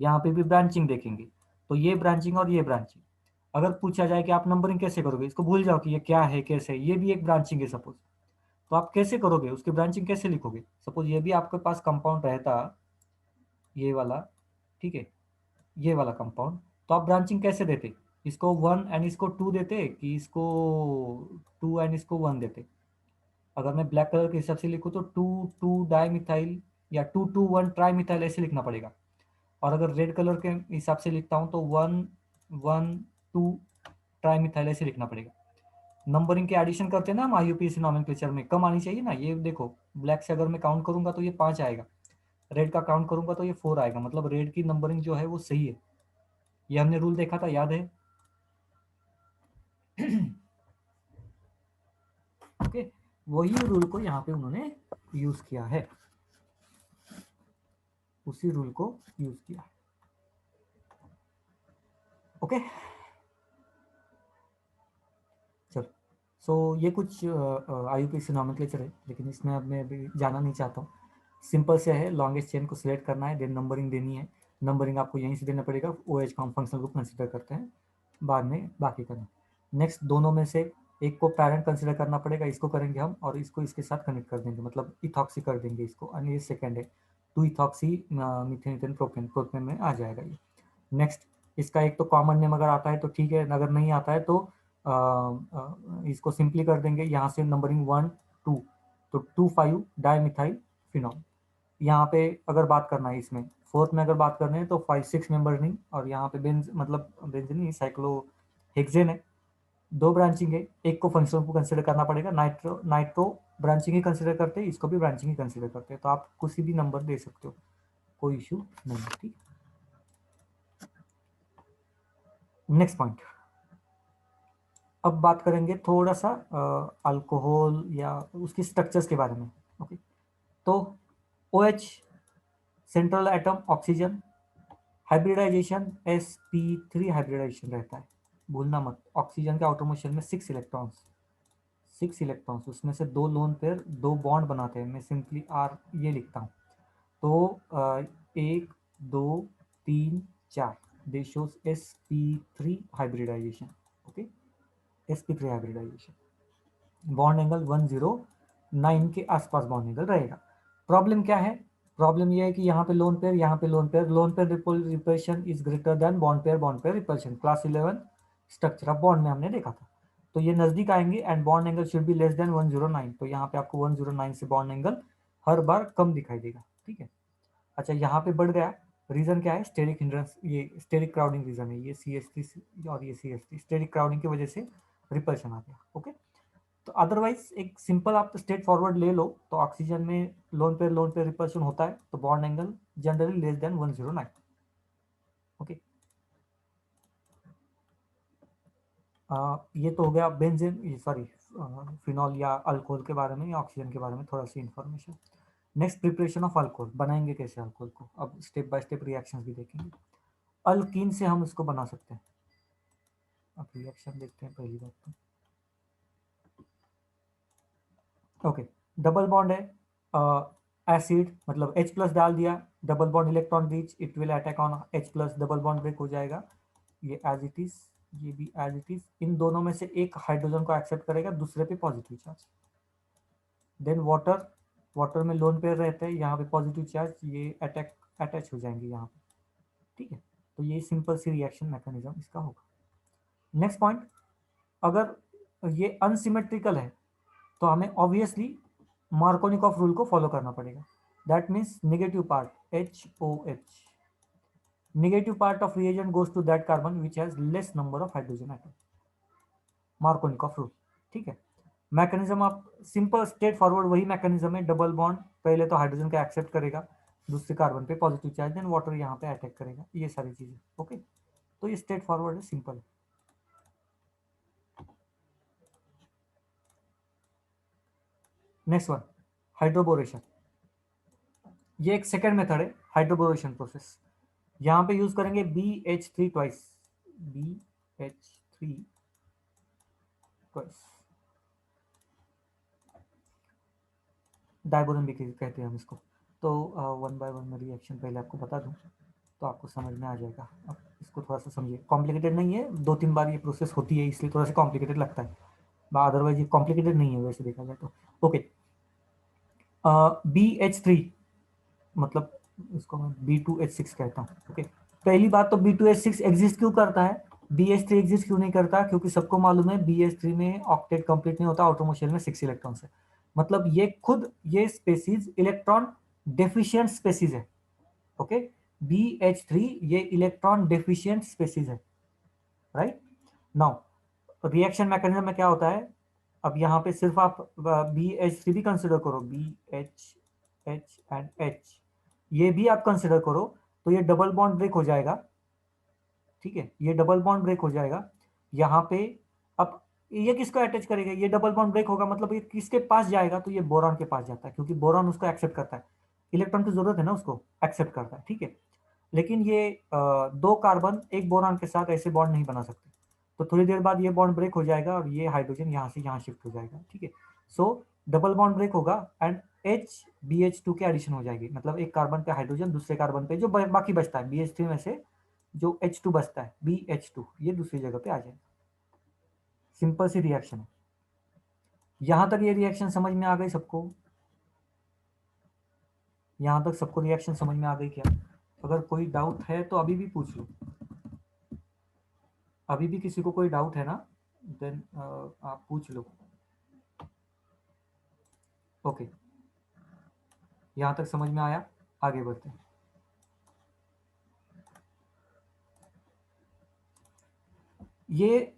यहाँ पे भी ब्रांचिंग देखेंगे तो ये ब्रांचिंग और ये ब्रांचिंग। अगर पूछा जाए कि आप नंबरिंग कैसे करोगे, इसको भूल जाओ कि ये क्या है कैसे है, ये भी एक ब्रांचिंग है सपोज, तो आप कैसे करोगे, उसकी ब्रांचिंग कैसे लिखोगे। सपोज ये भी आपके पास कंपाउंड रहता, ये वाला, ठीक है, ये वाला कंपाउंड, तो आप ब्रांचिंग कैसे देते, इसको 1 एंड इसको 2 देते कि इसको 2 एंड इसको 1 देते। अगर मैं ब्लैक कलर के हिसाब से लिखूँ तो 2 डाई मिथाइल या 2 ट्राई मिथाइल ऐसे लिखना पड़ेगा। और अगर रेड कलर के हिसाब से लिखता हूँ तो 1 1 2 ट्राई मिथाइल ऐसे लिखना पड़ेगा। नंबरिंग के एडिशन करते हैं ना हम आईयूपीएसी नोमेनक्लेचर में, कम आनी चाहिए ना। ये देखो ब्लैक से अगर मैं काउंट करूंगा तो ये 5 आएगा, रेड का काउंट करूंगा तो ये 4 आएगा, मतलब रेड की नंबरिंग जो है वो सही है। ये हमने रूल देखा था, याद है। ओके, वही रूल को यहाँ पे उन्होंने यूज किया है, उसी रूल को यूज किया है। ओके चलो, सो ये कुछ आईयूपीएसी नोमेनक्लेचर है, लेकिन इसमें अब मैं अभी जाना नहीं चाहता हूँ। सिंपल से है, लॉन्गेस्ट चेन को सिलेक्ट करना है, देन नंबरिंग देनी है। नंबरिंग आपको यहीं से देना पड़ेगा, OH का हम फंक्शनल ग्रुप कंसिडर करते हैं, बाद में बाकी करना। नेक्स्ट दोनों में से एक को पैरेंट कंसिडर करना पड़ेगा, इसको करेंगे हम, और इसको इसके साथ कनेक्ट कर देंगे, मतलब इथॉक्सी कर देंगे इसको, और ये सेकेंड है 2 इथॉक्सी मीथेन प्रोपेन, प्रोपेन में आ जाएगा ये। नेक्स्ट इसका एक तो कॉमन नेम अगर आता है तो ठीक है, अगर नहीं आता है तो इसको सिंपली कर देंगे, यहाँ से नंबरिंग 1 2, तो 2 5 डाई मिथाइल फिनॉल। यहाँ पे अगर बात करना है इसमें फोर्थ में अगर बात करना है तो 5 6 मेंबर नहीं, और यहाँ पे मतलब बेंजीन नहीं, साइक्लोहेक्सेन है। 2 ब्रांचिंग है, एक को फंक्शन को कंसिडर करना पड़ेगा, नाइट्रो नाइट्रो ब्रांचिंग ही कंसिडर करते हैं, इसको भी ब्रांचिंग ही कंसिडर करते हैं, तो आप किसी भी नंबर दे सकते हो, कोई इशू नहीं है, ठीक। नेक्स्ट पॉइंट, अब बात करेंगे थोड़ा सा अल्कोहल या उसकी स्ट्रक्चर्स के बारे में। ओके, तो OH central atom oxygen, hybridization sp3 hybridization रहता है, भूलना मत। ऑक्सीजन के आउटर मोशन में 6 इलेक्ट्रॉन्स, 6 इलेक्ट्रॉन्स, उसमें से 2 लोन पेयर 2 बॉन्ड बनाते हैं, मैं सिंपली R ये लिखता हूँ। तो 1 2 3 4, they shows sp3 hybridization. Okay, sp3 hybridization, bond angle 109 के आसपास बॉन्ड एंगल रहेगा। प्रॉब्लम क्या है, प्रॉब्लम यह है कि यहाँ पे लोन पेयर, यहाँ पे lone pair, lone pair repulsion is greater than bond pair repulsion, class 11 structure of bond में हमने देखा था। तो ये नजदीक आएंगे and bond angle should be less than 109, तो यहाँ पे आपको 109 से बॉन्ड एंगल हर बार कम दिखाई देगा, ठीक है। अच्छा, यहाँ पे बढ़ गया, रीजन क्या है, स्टेरिक हिंड्रेंस, ये स्टेरिक क्राउडिंग रीजन है, ये CH3 और ये CH3, स्टेरिक क्राउडिंग की वजह से रिपल्शन आ गया। ओके, तो अदरवाइज एक सिंपल आप स्ट्रेट फॉरवर्ड ले लो, तो ऑक्सीजन में लोन पेयर रिपल्शन होता है, तो bond angle generally less than 109। Okay, ये तो हो गया बेंजीन, सॉरी फिनॉल या अल्कोहल के बारे में, या ऑक्सीजन के बारे में थोड़ा सी information. Next, preparation of alcohol, बनाएंगे कैसे अल्कोहल को, अब स्टेप बाय स्टेप रिएक्शंस भी देखेंगे। अल्कीन से हम इसको बना सकते हैं, अब रिएक्शन देखते हैं पहली बात तो। ओके, डबल बॉन्ड है, एसिड मतलब H प्लस डाल दिया, double bond electron rich, it will attack on H plus, double bond break हो जाएगा, ये एज इट इज, ये भी एज इट इज। इन दोनों में से एक हाइड्रोजन को एक्सेप्ट करेगा, दूसरे पे positive charge. Then water, water में लोन पेयर रहते हैं, यहाँ पे पॉजिटिव चार्ज, ये अटैच हो जाएंगे यहाँ पे, ठीक है। तो ये सिंपल सी रिएक्शन मैकेनिज्म इसका होगा। नेक्स्ट पॉइंट, अगर ये अनसिमेट्रिकल है तो हमें ऑब्वियसली मार्कोनिकॉफ रूल को फॉलो करना पड़ेगा। That means negative part HOH, negative part of reagent goes to that carbon which has less number of hydrogen atom, Markovnikov rule, ठीक है। मैकेनिज्म आप सिंपल स्ट्रेट फॉरवर्ड वही मैकेनिज्म है, double bond पहले तो हाइड्रोजन का एक्सेप्ट करेगा, दूसरे कार्बन पे पॉजिटिव चार्ज, देन वाटर यहाँ पे अटैक करेगा, ये सारी चीजें। ओके, तो ये स्ट्रेट फॉरवर्ड है, सिंपल है। नेक्स्ट वन, हाइड्रोबोरेशन, ये एक सेकेंड मेथड है हाइड्रोबोरेशन प्रोसेस। यहाँ पे यूज करेंगे BH3 ट्वाइस, BH3 ट्वाइस, डाइबोरन भी कहते हैं हम इसको। तो 1 बाय 1 में रिएक्शन पहले आपको बता दूं तो आपको समझ में आ जाएगा। अब इसको थोड़ा सा समझिए, कॉम्प्लिकेटेड नहीं है, 2-3 बार ये प्रोसेस होती है इसलिए थोड़ा सा कॉम्प्लिकेटेड लगता है, अदरवाइज ये कॉम्प्लिकेटेड नहीं है वैसे देखा जाए तो। ओके, BH3 मतलब इसको मैं B2H6 कहता हूँ। ओके, पहली बात तो B2H6 एग्जिस्ट क्यों करता है, BH3 एग्जिस्ट क्यों नहीं करता, क्योंकि सबको मालूम है BH3 में ऑक्टेट कंप्लीट नहीं होता, आउटरमोस्ट शेल में 6 इलेक्ट्रॉन्स है। मतलब ये स्पेसीज इलेक्ट्रॉन डेफिशिएंट स्पेसीज है। ओके, BH3 ये इलेक्ट्रॉन डेफिशिएंट स्पेसीज है, राइट। नाउ रिएक्शन मैकेनिज्म में क्या होता है, अब यहाँ पे सिर्फ आप BH3 भी कंसिडर करो, BH एंड H ये भी आप कंसिडर करो, तो ये डबल बॉन्ड ब्रेक हो जाएगा, ठीक है, ये डबल बॉन्ड ब्रेक हो जाएगा यहाँ पे। अब ये किसको अटैच करेगा, ये डबल बॉन्ड ब्रेक होगा, मतलब ये किसके पास जाएगा, तो ये बोरॉन के पास जाता है, क्योंकि बोरॉन उसको एक्सेप्ट करता है, इलेक्ट्रॉन की जरूरत है ना, उसको एक्सेप्ट करता है, ठीक है। लेकिन ये 2 कार्बन एक बोरॉन के साथ ऐसे बॉन्ड नहीं बना सकते, तो थोड़ी देर बाद ये बॉन्ड ब्रेक हो जाएगा और ये हाइड्रोजन यहाँ से यहाँ शिफ्ट हो जाएगा, ठीक है। सो डबल बॉन्ड ब्रेक होगा एंड BH2 के एडिशन हो जाएगी, मतलब एक कार्बन पे हाइड्रोजन, दूसरे कार्बन पे जो बाकी बचता है BH3 में से जो H2 बचता है BH2, ये दूसरी जगह पे आ जाएगा। सिंपल सी रिएक्शन है। यहां तक ये रिएक्शन समझ में आ गई सबको, यहां तक सबको रिएक्शन समझ में आ गई क्या? अगर कोई डाउट है तो अभी भी पूछ लो, अभी भी किसी को कोई डाउट है ना, देन आप पूछ लो। ओके, यहां तक समझ में आया, आगे बढ़ते हैं। ये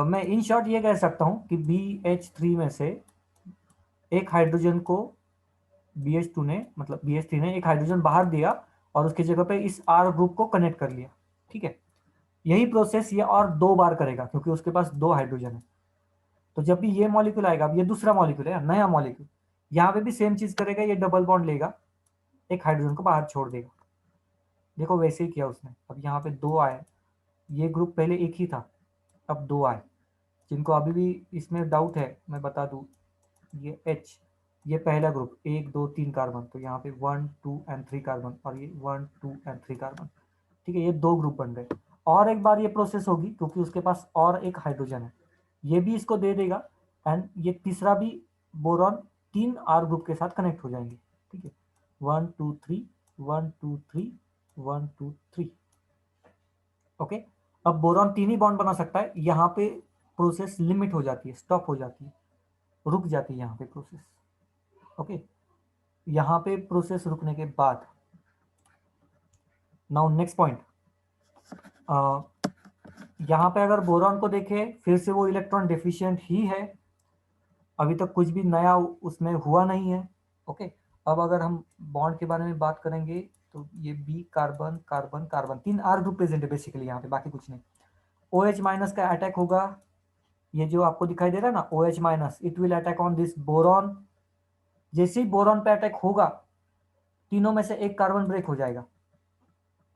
मैं इन शॉर्ट ये कह सकता हूं कि BH3 में से एक हाइड्रोजन को BH2 ने, मतलब BH3 ने एक हाइड्रोजन बाहर दिया और उसकी जगह पे इस R ग्रुप को कनेक्ट कर लिया, ठीक है। यही प्रोसेस ये और 2 बार करेगा, क्योंकि उसके पास 2 हाइड्रोजन है। तो जब भी ये मॉलिक्यूल आएगा, अब ये दूसरा मॉलिक्यूल है, नया मॉलिक्यूल, यहाँ पे भी सेम चीज करेगा, ये डबल बॉन्ड लेगा, एक हाइड्रोजन को बाहर छोड़ देगा। देखो वैसे ही किया उसने, अब यहाँ पे 2 आए, ये ग्रुप पहले एक ही था, अब 2 आए। जिनको अभी भी इसमें डाउट है मैं बता दूं, ये H, ये पहला ग्रुप 1 2 3 कार्बन, तो यहाँ पे 1 2 एंड 3 कार्बन, और ये 1 2 एंड 3 कार्बन, ठीक है, ये 2 ग्रुप बन गए। और एक बार ये प्रोसेस होगी, क्योंकि उसके पास और एक हाइड्रोजन है, ये भी इसको दे देगा, एंड ये तीसरा भी बोरॉन 3 R ग्रुप के साथ कनेक्ट हो जाएंगे, ठीक है, 1 2 3 1 2 3 1 2 3। ओके, अब बोरॉन 3 ही बॉन्ड बना सकता है, यहाँ पे प्रोसेस लिमिट हो जाती है, स्टॉप हो जाती है, रुक जाती है यहाँ पे प्रोसेस। ओके, यहाँ पे प्रोसेस रुकने के बाद नाउ नेक्स्ट पॉइंट, यहाँ पे अगर बोरॉन को देखें, फिर से वो इलेक्ट्रॉन डेफिशिएंट ही है, अभी तक कुछ भी नया उसमें हुआ नहीं है। ओके, अब अगर हम बॉन्ड के बारे में बात करेंगे, तो ये B carbon carbon carbon 3 R group present है बेसिकली यहाँ पे, बाकी कुछ नहीं। OH माइनस का अटैक होगा, ये जो आपको दिखाई दे रहा है ना OH minus, it will attack on this boron. जैसे ही बोरॉन पे अटैक होगा, तीनों में से एक कार्बन ब्रेक हो जाएगा,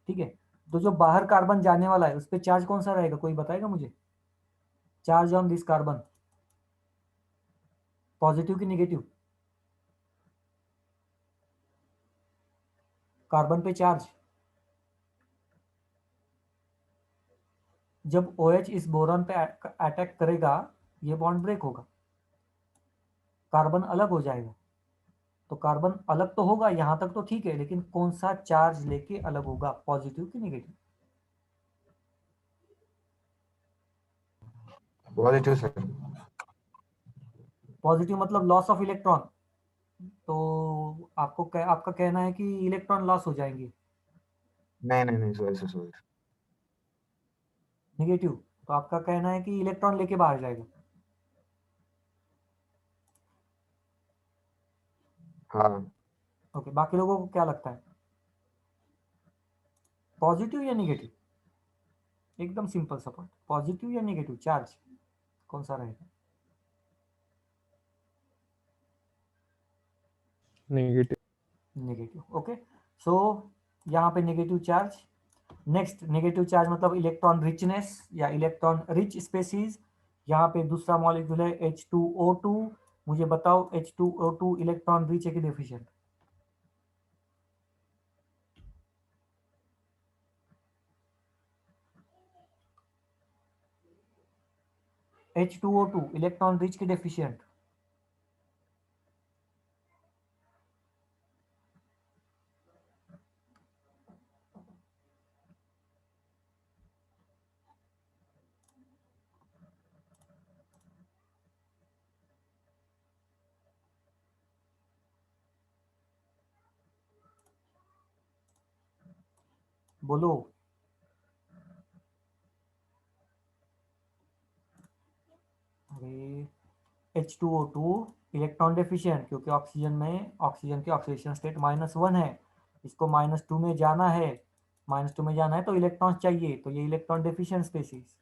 ठीक है। तो जो बाहर कार्बन जाने वाला है उस पर चार्ज कौन सा रहेगा, कोई बताएगा मुझे? Charge on this carbon, positive की नेगेटिव? कार्बन पे चार्ज, जब OH इस बोरॉन पे अटैक करेगा, ये बॉन्ड ब्रेक होगा, कार्बन अलग हो जाएगा। तो कार्बन अलग तो होगा, यहां तक तो ठीक है, लेकिन कौन सा चार्ज लेके अलग होगा, पॉजिटिव की नेगेटिव? Positive sir. पॉजिटिव मतलब लॉस ऑफ इलेक्ट्रॉन, तो आपका कहना है कि इलेक्ट्रॉन लॉस हो जाएंगे। नहीं नहीं नहीं, सॉरी सर, सॉरी। नेगेटिव, तो आपका कहना है कि इलेक्ट्रॉन लेके बाहर जाएगा। हाँ। ओके, बाकी लोगों को क्या लगता है, पॉजिटिव या नेगेटिव? एकदम सिंपल सा पॉइंट, पॉजिटिव या नेगेटिव चार्ज कौन सा रहेगा? नेगेटिव। नेगेटिव। ओके, सो यहाँ पे negative charge. Next, negative charge मतलब इलेक्ट्रॉन रिचनेस या इलेक्ट्रॉन रिच स्पेसीज। यहाँ पे दूसरा मॉलिक्यूल है H2O2। मुझे बताओ H2O2 इलेक्ट्रॉन रिच है कि डेफिशिएंट? H2O2 इलेक्ट्रॉन रिच की डेफिशिएंट, बोलो। अरे H2O2 इलेक्ट्रॉन डेफिशिएंट, क्योंकि ऑक्सीजन में ऑक्सीजन की ऑक्सीडेशन स्टेट -1 है, इसको -2 में जाना है, -2 में जाना है तो इलेक्ट्रॉन चाहिए, तो ये इलेक्ट्रॉन डेफिशिएंट स्पेसीज।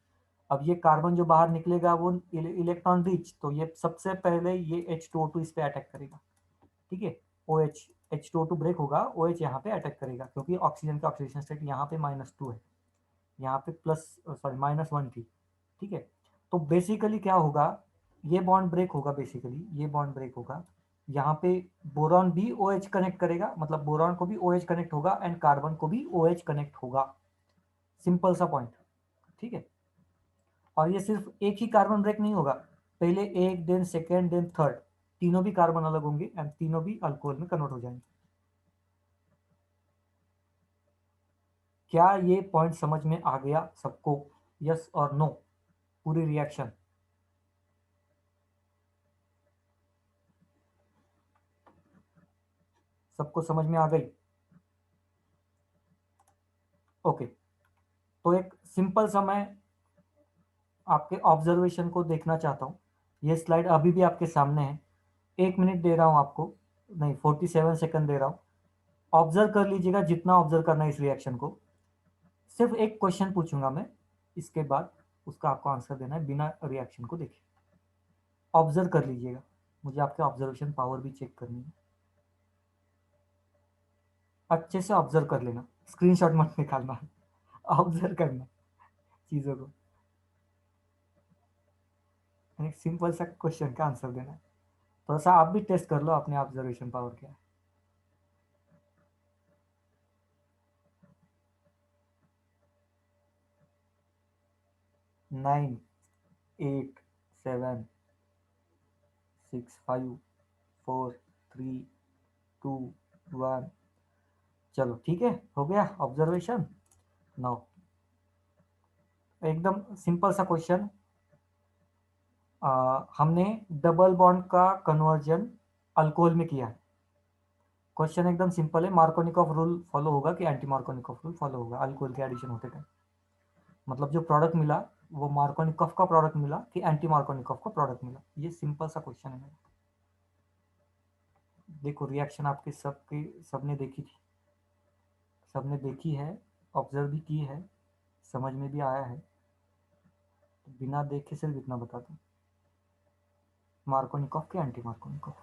अब ये कार्बन जो बाहर निकलेगा वो इलेक्ट्रॉन रिच, तो ये सबसे पहले ये H2O2 इस पे अटैक करेगा, ठीक है। OH H2O2 ब्रेक होगा, OH यहाँ पे अटैक करेगा, क्योंकि ऑक्सीजन का ऑक्सीडेशन स्टेट यहाँ पे -2 है, यहाँ पे -1 थी, ठीक है। तो बेसिकली क्या होगा, ये बॉन्ड ब्रेक होगा, बेसिकली ये बॉन्ड ब्रेक होगा, यहाँ पे बोरॉन भी OH कनेक्ट करेगा, मतलब बोरॉन को भी OH कनेक्ट होगा एंड कार्बन को भी OH कनेक्ट होगा, सिंपल सा पॉइंट, ठीक है। और ये सिर्फ एक ही कार्बन ब्रेक नहीं होगा, पहले एक, देन सेकेंड, देन थर्ड, तीनों भी कार्बन अलग होंगे एंड तीनों भी अल्कोहल में कन्वर्ट हो जाएंगे। क्या ये पॉइंट समझ में आ गया सबको, यस और नो, पूरी रिएक्शन? सबको समझ में आ गई? ओके, तो एक सिंपल सा मैं आपके ऑब्जर्वेशन को देखना चाहता हूँ। ये स्लाइड अभी भी आपके सामने है, 1 मिनट दे रहा हूँ आपको, नहीं 47 सेकंड दे रहा हूँ, ऑब्जर्व कर लीजिएगा जितना ऑब्जर्व करना है इस रिएक्शन को। सिर्फ एक क्वेश्चन पूछूंगा मैं, इसके बाद उसका आपको आंसर देना है बिना रिएक्शन को देखे। ऑब्जर्व कर लीजिएगा, मुझे आपके ऑब्जर्वेशन पावर भी चेक करनी है, अच्छे से ऑब्जर्व कर लेना, स्क्रीनशॉट मत निकालना, ऑब्जर्व करना चीज़ों को। एक सिंपल सा क्वेश्चन का आंसर देना है, थोड़ा सा आप भी टेस्ट कर लो अपने ऑब्जर्वेशन पावर क्या है। 9, 8, 7, 6, 5, 4, 3, 2, 1। चलो ठीक है, हो गया ऑब्जर्वेशन। नाउ एकदम सिंपल सा क्वेश्चन, हमने डबल बॉन्ड का कन्वर्जन अल्कोहल में किया है। क्वेश्चन एकदम सिंपल है, मार्कोनिकॉफ रूल फॉलो होगा कि एंटी मार्कोनिकॉफ रूल फॉलो होगा अल्कोहल के एडिशन होते टाइम, मतलब जो प्रोडक्ट मिला वो मार्कोनिकॉफ का प्रोडक्ट मिला कि एंटी मार्कोनिकॉफ का प्रोडक्ट मिला, ये सिंपल सा क्वेश्चन है मेरा। देखो रिएक्शन आपके सबने देखी थी, सबने देखी है, ऑब्जर्व भी की है, समझ में भी आया है, तो बिना देखे सिर्फ इतना बता दूं, मार्कोनिकॉफ के एंटी मार्कोनिकॉफ।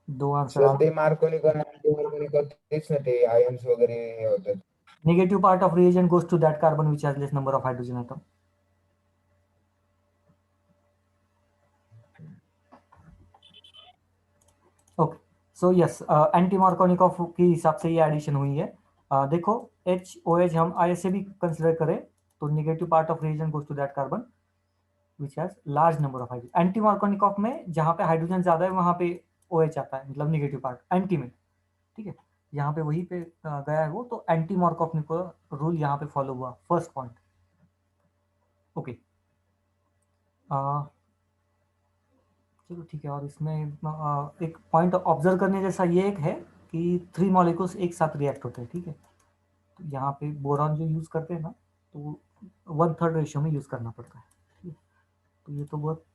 दो आंसर सर ते मार्कोनिकॉफ आणि अँटी मार्कोनिकॉफ तेच ना, ते आयन्स वगैरे हे होतात. negative part of reagent goes to that carbon which has less number of hydrogen atom. Okay, so yes anti Markovnikov के हिसाब से ये एडिशन हुई है। देखो HOH हम ऐसे भी कंसिडर करें तो negative part of reagent goes to that carbon which has large number of hydrogen. Anti Markovnikov में जहाँ पे हाइड्रोजन ज्यादा है वहाँ पे OH आता है, मतलब नेगेटिव पार्ट एंटी में, ठीक है, यहाँ पे वही पे गया है वो, तो एंटी मार्कोनिकॉफ रूल यहाँ पे फॉलो हुआ, फर्स्ट पॉइंट। ओके, चलो ठीक है। और इसमें एक पॉइंट ऑब्जर्व करने जैसा ये एक है कि 3 मॉलिक्यूल्स एक साथ रिएक्ट होते हैं, ठीक है। तो यहाँ पे बोरॉन जो यूज़ करते हैं ना, तो 1/3 रेशियो में यूज़ करना पड़ता है, ठीक है। तो ये तो बहुत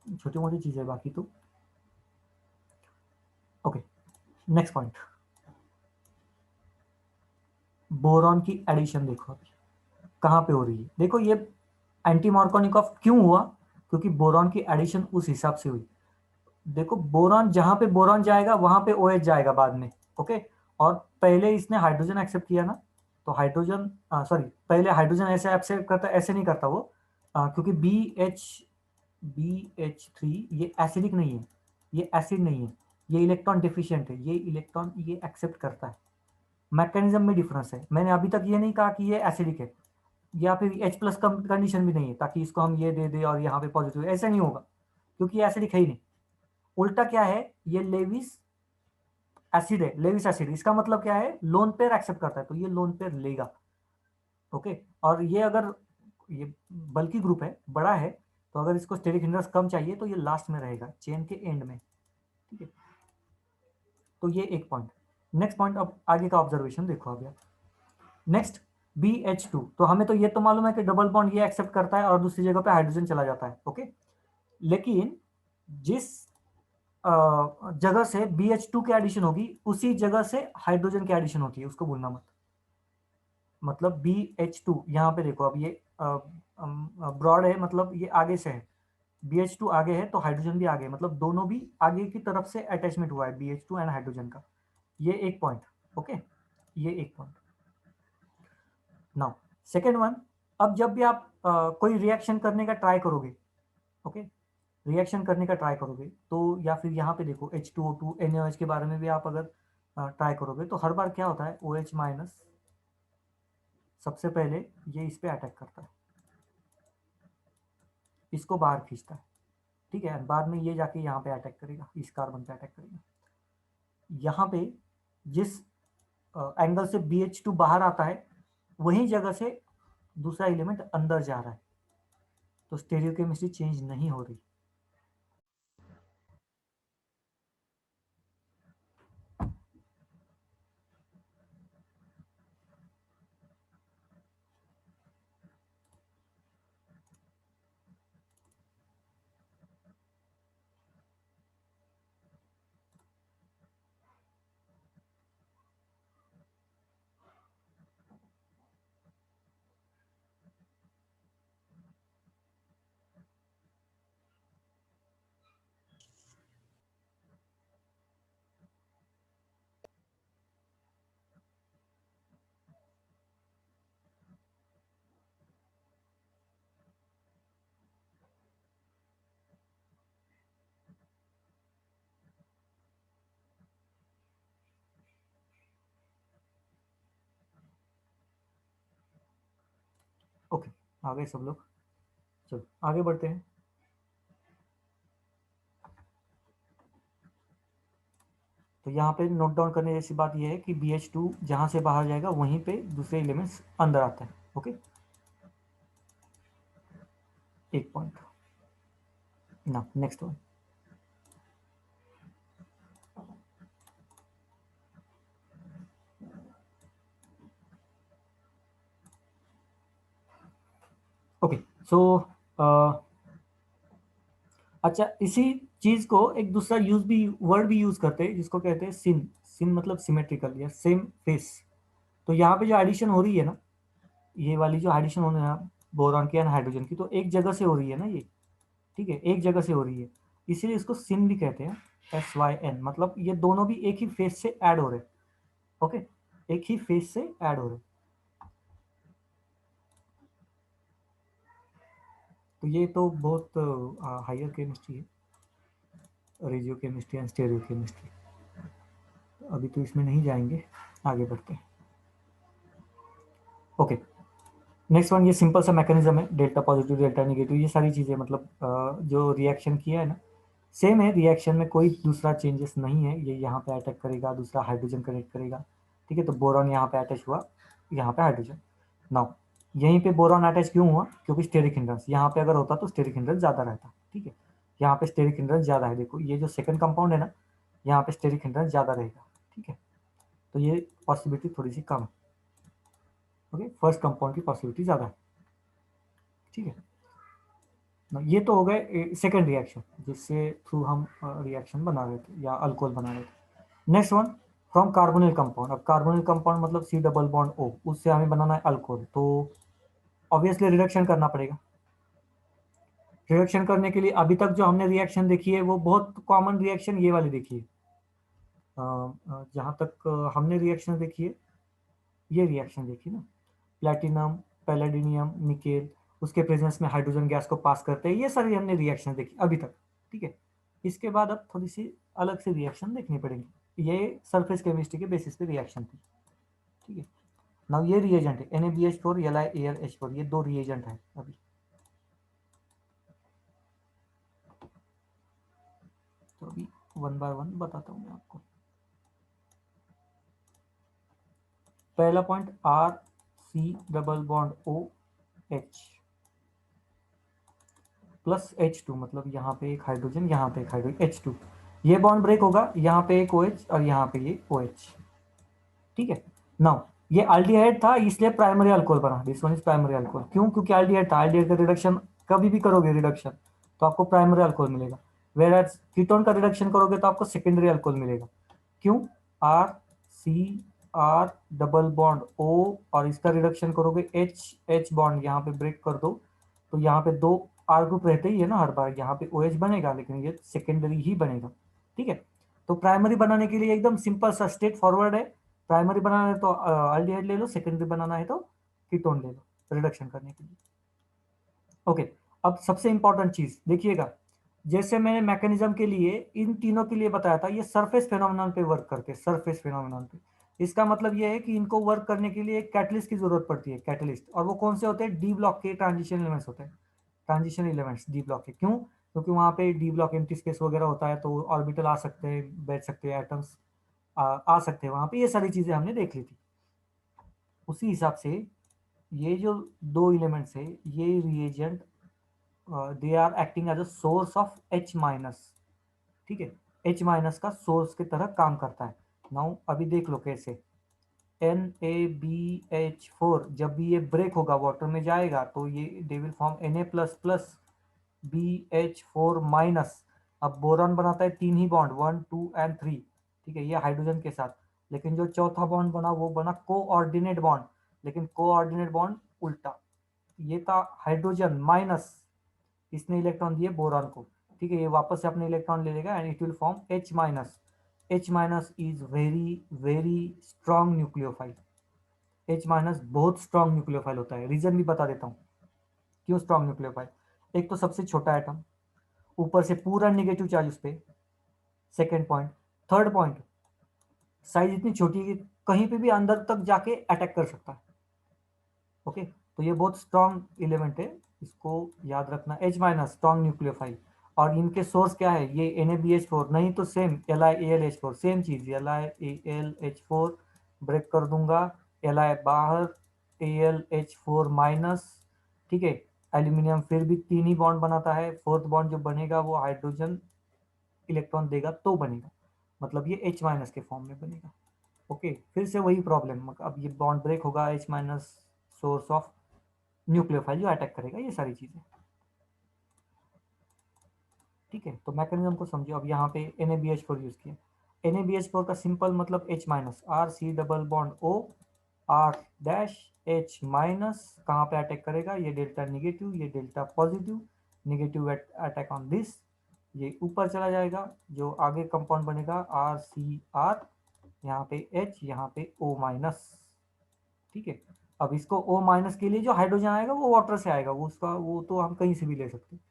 छोटी मोटी चीज़ है, बाकी तो ओके। नेक्स्ट पॉइंट, बोरॉन की एडिशन देखो अभी कहाँ पे हो रही है। देखो ये एंटी मार्कोनिकॉफ क्यों हुआ, क्योंकि बोरॉन की एडिशन उस हिसाब से हुई। देखो बोरॉन जहां पे बोरॉन जाएगा वहां पे OH जाएगा बाद में, ओके। और पहले इसने हाइड्रोजन एक्सेप्ट किया ना, तो हाइड्रोजन सॉरी पहले हाइड्रोजन ऐसे एक्सेप्ट करता, ऐसे नहीं करता वो, क्योंकि BH3 ये एसिडिक नहीं है, ये एसिड नहीं है, ये इलेक्ट्रॉन डिफिशिएंट है, ये इलेक्ट्रॉन ये एक्सेप्ट करता है, मैकेनिज्म में डिफरेंस है। मैंने अभी तक ये नहीं कहा कि ये एसिडिक है या फिर H प्लस कंडीशन भी नहीं है ताकि इसको हम ये दे दे और यहाँ पे पॉजिटिव, ऐसा नहीं होगा क्योंकि ये एसिडिक है ही नहीं। उल्टा क्या है, ये लेविस एसिड है, लेविस एसिड, इसका मतलब क्या है, लोन पेयर एक्सेप्ट करता है तो ये लोन पेयर लेगा। ओके, और ये अगर ये बल्कि ग्रुप है, बड़ा है, तो अगर इसको स्टेरिक हिंड्रेंस कम चाहिए तो ये लास्ट में रहेगा, चेन के एंड में। ठीक है, तो ये एक पॉइंट। नेक्स्ट पॉइंट, अब आगे का ऑब्जर्वेशन देखो अब यार। नेक्स्ट BH2, तो हमें तो ये तो मालूम है कि डबल बॉन्ड ये एक्सेप्ट करता है और दूसरी जगह पे हाइड्रोजन चला जाता है। ओके, लेकिन जिस जगह से BH2 की एडिशन होगी उसी जगह से हाइड्रोजन की एडिशन होती है, उसको भूलना मत। मतलब BH2 यहाँ पे देखो, अब ये ब्रॉड है, मतलब ये आगे से है, BH2 आगे है तो हाइड्रोजन भी आगे है, मतलब दोनों भी आगे की तरफ से अटैचमेंट हुआ है BH2 एंड हाइड्रोजन का। ये एक पॉइंट। ओके, ये एक पॉइंट। नाउ सेकेंड वन, अब जब भी आप कोई रिएक्शन करने का ट्राई करोगे, ओके, रिएक्शन करने का ट्राई करोगे तो, या फिर यहाँ पे देखो H2O2 NaOH के बारे में भी आप अगर ट्राई करोगे तो हर बार क्या होता है, OH माइनस सबसे पहले ये इस पे अटैक करता है, इसको बाहर खींचता है। ठीक है, बाद में ये जाके यहाँ पे अटैक करेगा, इस कार्बन पे अटैक करेगा। यहाँ पे जिस एंगल से BH2 बाहर आता है वही जगह से दूसरा एलिमेंट अंदर जा रहा है, तो स्टेरियोकेमिस्ट्री चेंज नहीं हो रही। ओके, आ गए सब लोग, चलो आगे बढ़ते हैं। तो यहाँ पे नोट डाउन करने जैसी बात यह है कि BH2 जहां से बाहर जाएगा वहीं पे दूसरे एलिमेंट्स अंदर आते हैं। ओके, एक पॉइंट। ना नेक्स्ट वन, ओके, सो अच्छा, इसी चीज को एक दूसरा वर्ड भी यूज करते हैं जिसको कहते हैं सिन। सिन मतलब सिमेट्रिकल या सेम फेस। तो यहाँ पे जो एडिशन हो रही है ना, ये वाली जो एडिशन हो रही है बोरॉन की एंड हाइड्रोजन की, तो एक जगह से हो रही है ना ये। ठीक है, एक जगह से हो रही है, इसीलिए इसको सिन भी कहते हैं, SYN, मतलब ये दोनों भी एक ही फेस से ऐड हो रहे हैं। ओके, एक ही फेस से ऐड हो रहे हैं। तो ये तो बहुत हायर केमिस्ट्री है, radio chemistry and stereo chemistry. अभी तो इसमें नहीं जाएंगे, आगे बढ़ते हैं। ओके, नेक्स्ट वन, ये सिंपल सा मैकेनिज्म है, डेल्टा पॉजिटिव डेल्टा नेगेटिव, ये सारी चीजें मतलब जो रिएक्शन किया है ना, सेम है, रिएक्शन में कोई दूसरा चेंजेस नहीं है। ये यहाँ पे अटैक करेगा, दूसरा हाइड्रोजन कनेक्ट करेगा। ठीक है, तो बोरॉन यहाँ पे अटैच हुआ, यहाँ पे हाइड्रोजन। नाउ यहीं पे बोरॉन अटैच क्यों हुआ, क्योंकि स्टेरिक हिंड्रेंस यहाँ पे अगर होता तो स्टेरिक हिंड्रेंस ज्यादा रहता। ठीक है, यहाँ पे स्टेरिक हिंड्रेंस ज्यादा है, देखो ये जो सेकंड कंपाउंड है ना, यहाँ पे स्टेरिक हिंड्रेंस ज्यादा रहेगा। ठीक है, तो ये पॉसिबिलिटी थोड़ी सी कम है। ओके, फर्स्ट कंपाउंड की पॉसिबिलिटी ज्यादा है। ठीक है, ये तो हो गए सेकंड रिएक्शन जिससे थ्रू हम रिएक्शन बना रहे थे या अल्कोहल बना रहे थे। Next one, from carbonyl compound. अब कार्बोनिल कंपाउंड मतलब C डबल बॉन्ड O, उससे हमें बनाना है अल्कोहल, तो ऑब्वियसली रिडक्शन करना पड़ेगा। रिडक्शन करने के लिए अभी तक जो हमने रिएक्शन देखी है वो बहुत कॉमन रिएक्शन ये वाली देखी है। जहाँ तक हमने रिएक्शन देखी है, ये रिएक्शन देखी ना, प्लेटिनम, पैलेडिनियम, निकेल, उसके प्रेजेंस में हाइड्रोजन गैस को पास करते हैं, ये सारी हमने रिएक्शन देखी अभी तक। ठीक है, इसके बाद अब थोड़ी सी अलग से रिएक्शन देखनी पड़ेगी। ये सरफेस केमिस्ट्री के बेसिस पे रिएक्शन थी। ठीक है। नाउ ये रिएजेंट है NaBH4 LiAlH4, ये दो रिएजेंट है अभी। तो अभी वन बाय वन बताता हूँ मैं आपको। पहला point RC double bond OH plus H2, मतलब यहाँ पे एक हाइड्रोजन, यहाँ पे एक हाइड्रोजन H2, ये बॉन्ड ब्रेक होगा, यहाँ पे एक OH और यहाँ पे ये OH। ठीक है। नाउ ये अल्डिहाइड था इसलिए प्राइमरी अल्कोहल बना, this one is primary alcohol. क्यों? क्योंकि अल्डिहाइड था, अल्डिहाइड का रिडक्शन कभी भी करोगे रिडक्शन तो आपको प्राइमरी अल्कोहल मिलेगा, वेराज कीटोन का रिडक्शन करोगे तो आपको सेकेंडरी अल्कोहल मिलेगा। क्यों? R डबल बॉन्ड O और इसका रिडक्शन करोगे H बॉन्ड यहाँ पे ब्रेक कर दो तो यहाँ पे दो R ग्रुप रहते ही है ना हर बार, यहाँ पे OH बनेगा लेकिन ये सेकेंडरी ही बनेगा। ठीक है। तो प्राइमरी बनाने के लिए एकदम सिंपल सा स्ट्रेट फॉरवर्ड है, प्राइमरी बनाना है तो अल्डिहाइड ले लो, सेकेंडरी बनाना है तो कीटोन ले लो रिडक्शन करने के लिए। ओके। अब सबसे इंपॉर्टेंट चीज देखिएगा, जैसे मैंने मैकेनिज्म के लिए इन तीनों के लिए बताया था, ये सरफेस फेनोमेनन पे वर्क करते, सरफेस फेनोमेनन पे। इसका मतलब ये है कि इनको वर्क करने के लिए एक कैटलिस्ट की जरूरत पड़ती है, कैटलिस्ट। और वो कौन से होते हैं? डी ब्लॉक के ट्रांजिशन एलिमेंट्स होते हैं, ट्रांजिशन एलिमेंट्स डी ब्लॉक के। क्यों? क्योंकि वहाँ पे डी ब्लॉक एम्प्टी स्पेस वगैरह होता है तो ऑर्बिटल आ सकते हैं, बैठ सकते हैं, एटम्स आ सकते हैं वहाँ पे, ये सारी चीजें हमने देख ली थी। उसी हिसाब से ये जो दो एलिमेंट्स है ये reagent they are acting as a source of H minus. ठीक है, H माइनस का सोर्स की तरह काम करता है। नाउ अभी देख लो कैसे। NaBH4 जब भी ये ब्रेक होगा वाटर में जाएगा तो ये they will form Na plus plus BH4 minus. अब बोरॉन बनाता है तीन ही बॉन्ड 1 2 एंड 3। ठीक है, ये हाइड्रोजन के साथ, लेकिन जो चौथा बॉन्ड बना वो बना कोऑर्डिनेट बॉन्ड, लेकिन कोऑर्डिनेट बॉन्ड उल्टा, ये था हाइड्रोजन माइनस, इसने इलेक्ट्रॉन दिए बोरॉन को। ठीक है, ये वापस से अपने इलेक्ट्रॉन ले लेगा and it will form H minus. H minus is very very strong nucleophile. H minus बहुत स्ट्रॉन्ग न्यूक्लियोफाइल होता है, रीजन भी बता देता हूँ क्यों स्ट्रॉन्ग न्यूक्लियोफाइल। एक तो सबसे छोटा एटम, ऊपर से पूरा नेगेटिव चार्ज उस पर, second point. Third point, size इतनी छोटी है कि कहीं पे भी अंदर तक जाके अटैक कर सकता है। ओके, तो ये बहुत स्ट्रॉन्ग एलिमेंट है, इसको याद रखना, H माइनस स्ट्रॉन्ग न्यूक्लियोफाइल। और इनके सोर्स क्या है? ये NaBH4 नहीं तो सेम LiAlH4, सेम चीज LiAlH4 ब्रेक कर दूंगा, Li बाहर, AlH4 माइनस। ठीक है, एल्यूमिनियम फिर भी तीन ही बॉन्ड बनाता है, फोर्थ बॉन्ड जो बनेगा वो हाइड्रोजन इलेक्ट्रॉन देगा तो बनेगा, मतलब ये H माइनस के फॉर्म में बनेगा। ओके, फिर से वही प्रॉब्लम, अब ये बॉन्ड ब्रेक होगा, H minus source of nucleophile जो अटैक करेगा, ये सारी चीजें। ठीक है, तो मैकेनिज्म को समझो। अब यहाँ पे NaBH4 यूज किया, NaBH4 का सिंपल मतलब H minus, RC double bond O R dash H minus, कहाँ पे अटैक करेगा? ये डेल्टा निगेटिव, ये delta positive, negative attack on this, ये ऊपर चला जाएगा, जो आगे कंपाउंड बनेगा RCR, यहाँ पे H, यहाँ पे O माइनस। ठीक है, अब इसको O माइनस के लिए जो हाइड्रोजन आएगा वो वाटर से आएगा, वो उसका वो तो हम कहीं से भी ले सकते हैं।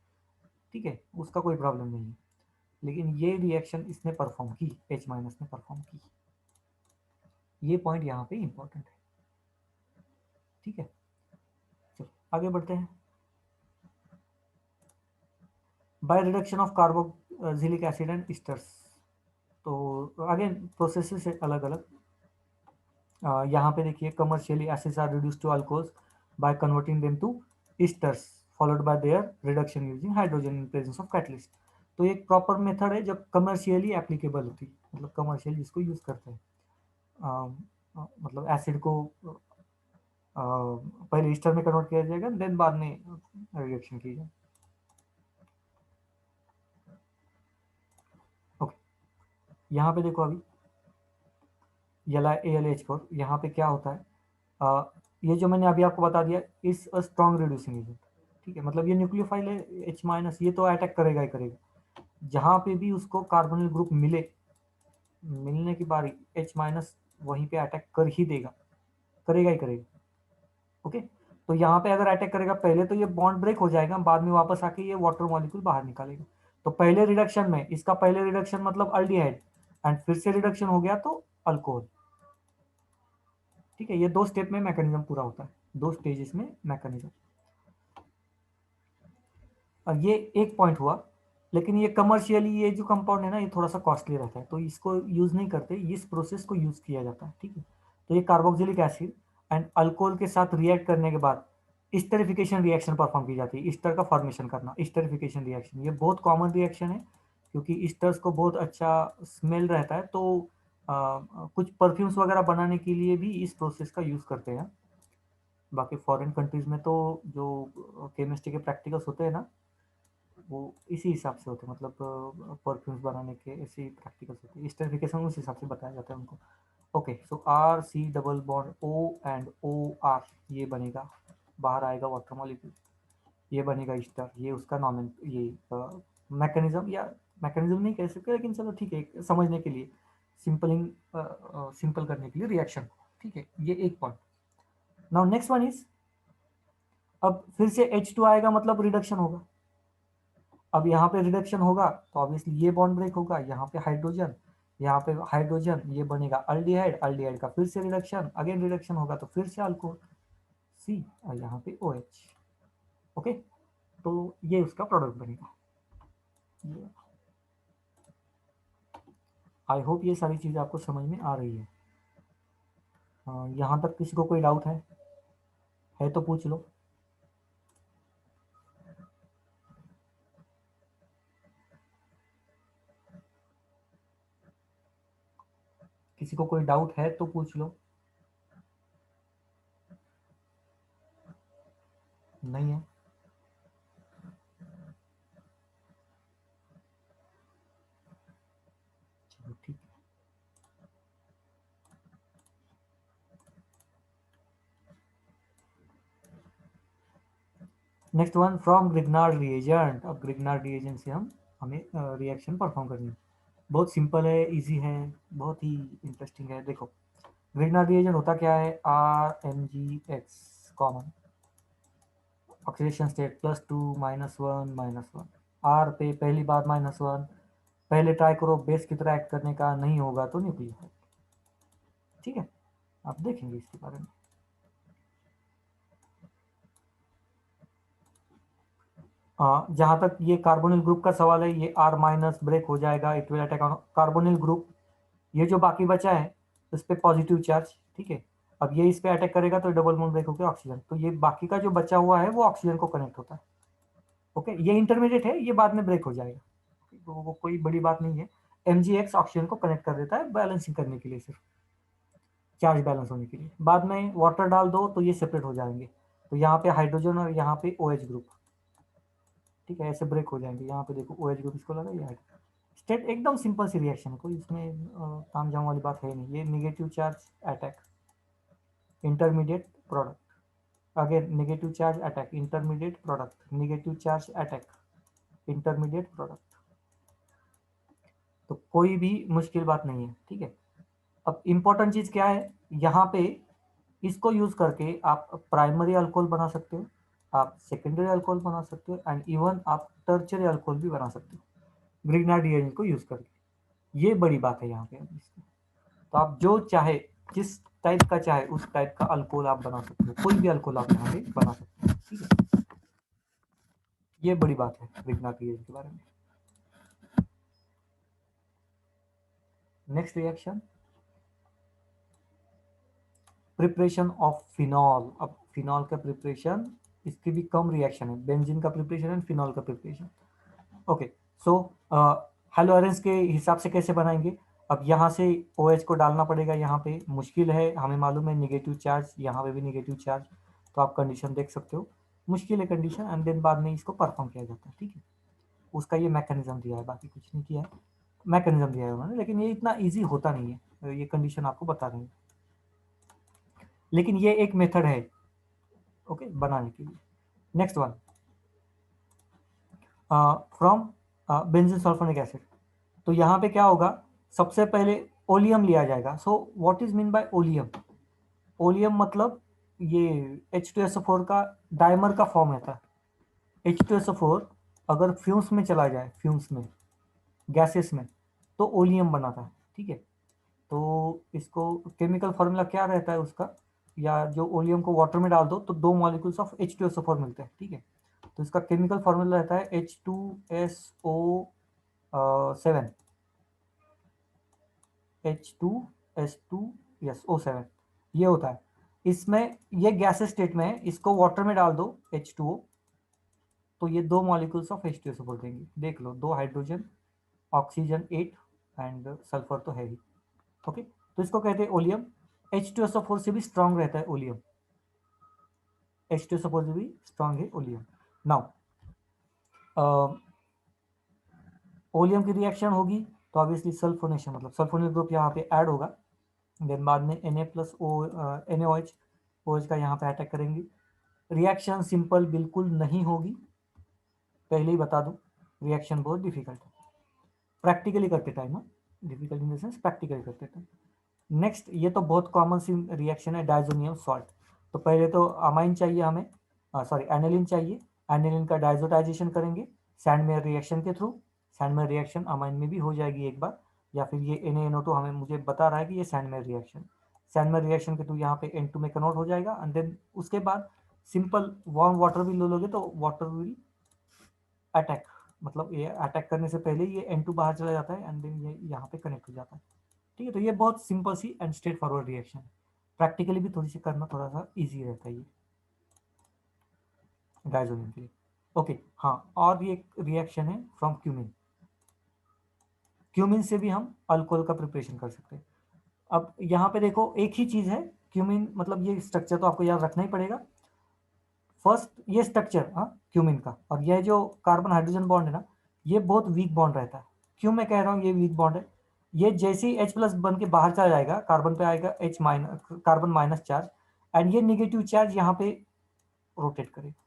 ठीक है, उसका कोई प्रॉब्लम नहीं है, लेकिन ये रिएक्शन इसने परफॉर्म की, H माइनस ने परफॉर्म की, ये पॉइंट यहाँ पे इंपॉर्टेंट है। ठीक है, चलो आगे बढ़ते हैं। By reduction of carboxylic acid and esters, तो आगे प्रोसेसेस है अलग अलग। यहाँ पे देखिए, commercially acids are reduced to alcohols by converting them to esters followed by their reduction using hydrogen in presence of catalyst. तो एक प्रॉपर मेथड है जो कमर्शियली एप्लीकेबल होती है, मतलब कमर्शियल जिसको यूज करते हैं। मतलब एसिड को पहले ईस्टर में कन्वर्ट किया जाएगा, देन बाद में रिएक्शन की जाए। ओके, यहाँ पे देखो अभी AlH4, यहाँ पे क्या होता है? ये जो मैंने अभी आपको बता दिया, इस स्ट्रॉन्ग रिड्यूसिंग एजेंट। ठीक है, मतलब ये न्यूक्लियोफाइल है H माइनस, ये तो अटैक करेगा ही करेगा, जहाँ पे भी उसको कार्बोनिल ग्रुप मिलने की बारी H माइनस वहीं पे अटैक कर ही देगा, करेगा ही करेगा। ओके, तो यहाँ पे अगर अटैक करेगा पहले तो ये बॉन्ड ब्रेक हो जाएगा, बाद में वापस आके ये वाटर मॉलिक्यूल बाहर निकालेगा। तो पहले रिडक्शन में, इसका पहले रिडक्शन मतलब अल्डिहाइड, एंड फिर से रिडक्शन हो गया तो अल्कोहल। ठीक है, ये 2 स्टेप में मैकेनिज्म पूरा होता है, 2 स्टेजेस में मैकेनिज्म। अब ये एक पॉइंट हुआ, लेकिन ये कमर्शियली ये जो कंपाउंड है ना, ये थोड़ा सा कॉस्टली रहता है, तो इसको यूज नहीं करते, इस प्रोसेस को यूज किया जाता है। ठीक है, तो ये कार्बोक्सिलिक एसिड एंड अल्कोहल के साथ रिएक्ट करने के बाद स्टेरिफिकेशन रिएक्शन परफॉर्म की जाती है, ईस्टर का फॉर्मेशन करना, स्टेरिफिकेशन रिएक्शन। ये बहुत कॉमन रिएक्शन है, क्योंकि ईस्टर्स को बहुत अच्छा स्मेल रहता है, तो कुछ परफ्यूम्स वगैरह बनाने के लिए भी इस प्रोसेस का यूज करते हैं। बाकी फॉरेन कंट्रीज में तो जो केमिस्ट्री के प्रैक्टिकल्स होते हैं ना, वो इसी हिसाब से होते हैं, मतलब परफ्यूम्स बनाने के ऐसे ही प्रैक्टिकल्स होते हैं, स्टेरिफिकेशन उस हिसाब से बताया जाता है उनको। Okay, so R C double bond O and O R, ये बनेगा, बाहर आएगा वाटर मॉलिक्यूल, ये बनेगा ईस्टर, ये उसका नॉर्मल ये मैकेनिज्म, या मैकेनिज्म नहीं कह सकते, लेकिन चलो ठीक है, समझने के लिए, सिंपल करने के लिए रिएक्शन। ठीक है, ये एक point. Now next one is, अब फिर से H2 आएगा, मतलब रिडक्शन होगा। अब यहाँ पे रिडक्शन होगा तो ऑब्वियसली ये बॉन्ड ब्रेक होगा, यहाँ पे हाइड्रोजन, यहाँ पे हाइड्रोजन, ये बनेगा अल्डिहाइड, अल्डिहाइड का फिर से रिडक्शन, अगेन रिडक्शन होगा तो फिर से अल्कोहल सी, और यहाँ पे OH। ओके, तो ये उसका प्रोडक्ट बनेगा। आई होप ये सारी चीज़ें आपको समझ में आ रही है। यहाँ तक किसी को कोई डाउट है तो पूछ लो। किसी को कोई डाउट है तो पूछ लो। नहीं है? चलो ठीक है। Next one, from Grignard reagent. अब ग्रिग्नार्ड रिएजेंट से हमें रिएक्शन परफॉर्म करनी है। बहुत सिंपल है, इजी है, बहुत ही इंटरेस्टिंग है। देखो, ग्रिग्नार्ड रिएजेंट होता क्या है, RMgX common oxidation state +2 -1 -1, R पे पहली बार -1, पहले ट्राई करो बेस की तरह एक्ट करने का, नहीं होगा तो न्यूक्लियोफाइल। ठीक है, आप देखेंगे इसके बारे में। जहां तक ये कार्बोनिल ग्रुप का सवाल है, ये R- ब्रेक हो जाएगा, it will attack on carbonyl group. ये जो बाकी बचा है उस पर पॉजिटिव चार्ज। ठीक है, अब ये इस पे अटैक करेगा तो डबल बॉन्ड ब्रेक होकर ऑक्सीजन, तो ये बाकी का जो बचा हुआ है वो ऑक्सीजन को कनेक्ट होता है। ओके, ये इंटरमीडिएट है, ये बाद में ब्रेक हो जाएगा, तो वो कोई बड़ी बात नहीं है। MgX ऑक्सीजन को कनेक्ट कर देता है बैलेंसिंग करने के लिए, सिर्फ चार्ज बैलेंस होने के लिए। बाद में वाटर डाल दो तो ये सेपरेट हो जाएंगे, तो यहाँ पे हाइड्रोजन और यहाँ पे OH ग्रुप। ठीक है, ऐसे ब्रेक हो जाएंगे। यहाँ पे देखो OH ग्रुप इसको लगा, ये स्टेट एकदम सिंपल सी रिएक्शन है, कोई इसमें ताम झाम वाली बात है नहीं। ये negative charge attack, intermediate product, again negative charge attack, intermediate product, negative charge attack, intermediate product. तो कोई भी मुश्किल बात नहीं है। ठीक है, अब इंपॉर्टेंट चीज क्या है, यहाँ पे इसको यूज करके आप प्राइमरी अल्कोहल बना सकते हो, आप सेकेंडरी अल्कोहल बना सकते हो, एंड इवन आप टर्चरी अल्कोहल भी बना सकते हो ग्रिग्नार्ड रिएजेंट को यूज करके। ये बड़ी बात है यहाँ पे। तो आप जो चाहे, जिस टाइप का चाहे उस टाइप का अल्कोहल आप बना सकते हो, कोई भी अल्कोहल आप यहाँ पे बना सकते हो। ठीक है, ये बड़ी बात है ग्रिग्नार्ड रिएजेंट के बारे में। Next reaction, preparation of phenol. अब फिनॉल का प्रिपरेशन, इसकी भी कम रिएक्शन है, बेंजीन का प्रिपरेशन एंड फिनॉल का प्रिपरेशन। ओके, सो हेलोरेंस के हिसाब से कैसे बनाएंगे। अब यहाँ से OH को डालना पड़ेगा, यहाँ पे मुश्किल है, हमें मालूम है नेगेटिव चार्ज, यहाँ पे भी नेगेटिव चार्ज, तो आप कंडीशन देख सकते हो, मुश्किल है कंडीशन, एंड देन बाद में इसको परफॉर्म किया जाता है। ठीक है, उसका ये मैकेनिज्म दिया है, बाकी कुछ नहीं किया है, मैकेनिज्म दिया है उन्होंने, लेकिन ये इतना ईजी होता नहीं है, ये कंडीशन आपको बता रहे हैं, लेकिन ये एक मेथड है ओके बनाने के लिए। Next one, from benzene sulphonic acid. तो यहाँ पे क्या होगा, सबसे पहले ओलियम लिया जाएगा। So what is mean by oleum, oleum मतलब ये H2SO4 का डाइमर का फॉर्म रहता है। H2SO4 अगर फ्यूम्स में चला जाए, फ्यूम्स में, गैसेस में, तो ओलियम बनाता है। ठीक है, तो इसको केमिकल फॉर्मूला क्या रहता है उसका, या जो ओलियम को वाटर में डाल दो तो 2 मॉलिक्यूल्स ऑफ H2SO4 मिलते हैं, ठीक है। तो इसका केमिकल फॉर्मूला रहता है H2SO7, H2S2 यस O7, ये होता है। इसमें ये गैसेस स्टेट में है, इसको वाटर में डाल दो H2O, तो ये 2 मॉलिक्यूल्स ऑफ H2SO4 देंगे। देख लो, 2 हाइड्रोजन, ऑक्सीजन 8 एंड सल्फर तो है ही। ओके, तो इसको कहते हैं ओलियम। H2SO4 से भी स्ट्रांग रहता है ओलियम, H2SO4 से भी स्ट्रांग है ओलियम। नाउ ओलियम की रिएक्शन होगी तो ऑब्वियसली सल्फोनेशन, मतलब सल्फोनिल ग्रुप यहाँ पे ऐड होगा, देन बाद में Na प्लस NaOH OH का यहाँ पे अटैक करेंगे। रिएक्शन सिंपल बिल्कुल नहीं होगी, पहले ही बता दूं, रिएक्शन बहुत डिफिकल्ट है प्रैक्टिकली करते time, difficult in the sense practically करते टाइम। नेक्स्ट, ये तो बहुत कॉमन सी रिएक्शन है, डायजोनियम सॉल्ट। तो पहले तो अमाइन चाहिए हमें, सॉरी एनिलीन चाहिए, एनिलीन का डायजोटाइजेशन करेंगे सैंडमेयर रिएक्शन के थ्रू। सैंडमेयर रिएक्शन अमाइन में भी हो जाएगी एक बार, या फिर ये NaNO2 हमें मुझे बता रहा है कि ये सैंडमेयर रिएक्शन, सैंडमेयर रिएक्शन के थ्रू यहाँ पे N2 में कन्वर्ट हो जाएगा। एंड देन उसके बाद सिंपल वार्म वाटर भी ले लोगे तो वाटर विल अटैक, मतलब ये अटैक करने से पहले ये N2 बाहर चला जाता है एंड देन ये यहाँ पे कनेक्ट हो जाता है, ठीक है। तो ये बहुत सिंपल सी एंड स्ट्रेट फॉरवर्ड रिएक्शन है, प्रैक्टिकली भी थोड़ी सी करना थोड़ा सा इजी रहता है ये डायजोनियम के लिए। ओके हाँ, और ये रिएक्शन है फ्रॉम क्यूमिन। क्यूमिन से भी हम अल्कोहल का प्रिपरेशन कर सकते हैं। अब यहाँ पे देखो एक ही चीज है, क्यूमिन मतलब ये स्ट्रक्चर तो आपको याद रखना ही पड़ेगा। फर्स्ट ये स्ट्रक्चर, हाँ, क्यूमिन का, और यह जो कार्बन हाइड्रोजन बॉन्ड है ना, ये बहुत वीक बॉन्ड रहता है। क्यों मैं कह रहा हूँ ये वीक बॉन्ड है, ये जैसे ही H+ बन के बाहर चला जाएगा, कार्बन पे आएगा H minus, carbon minus charge, and ये निगेटिव चार्ज यहाँ पे रोटेट करेगा,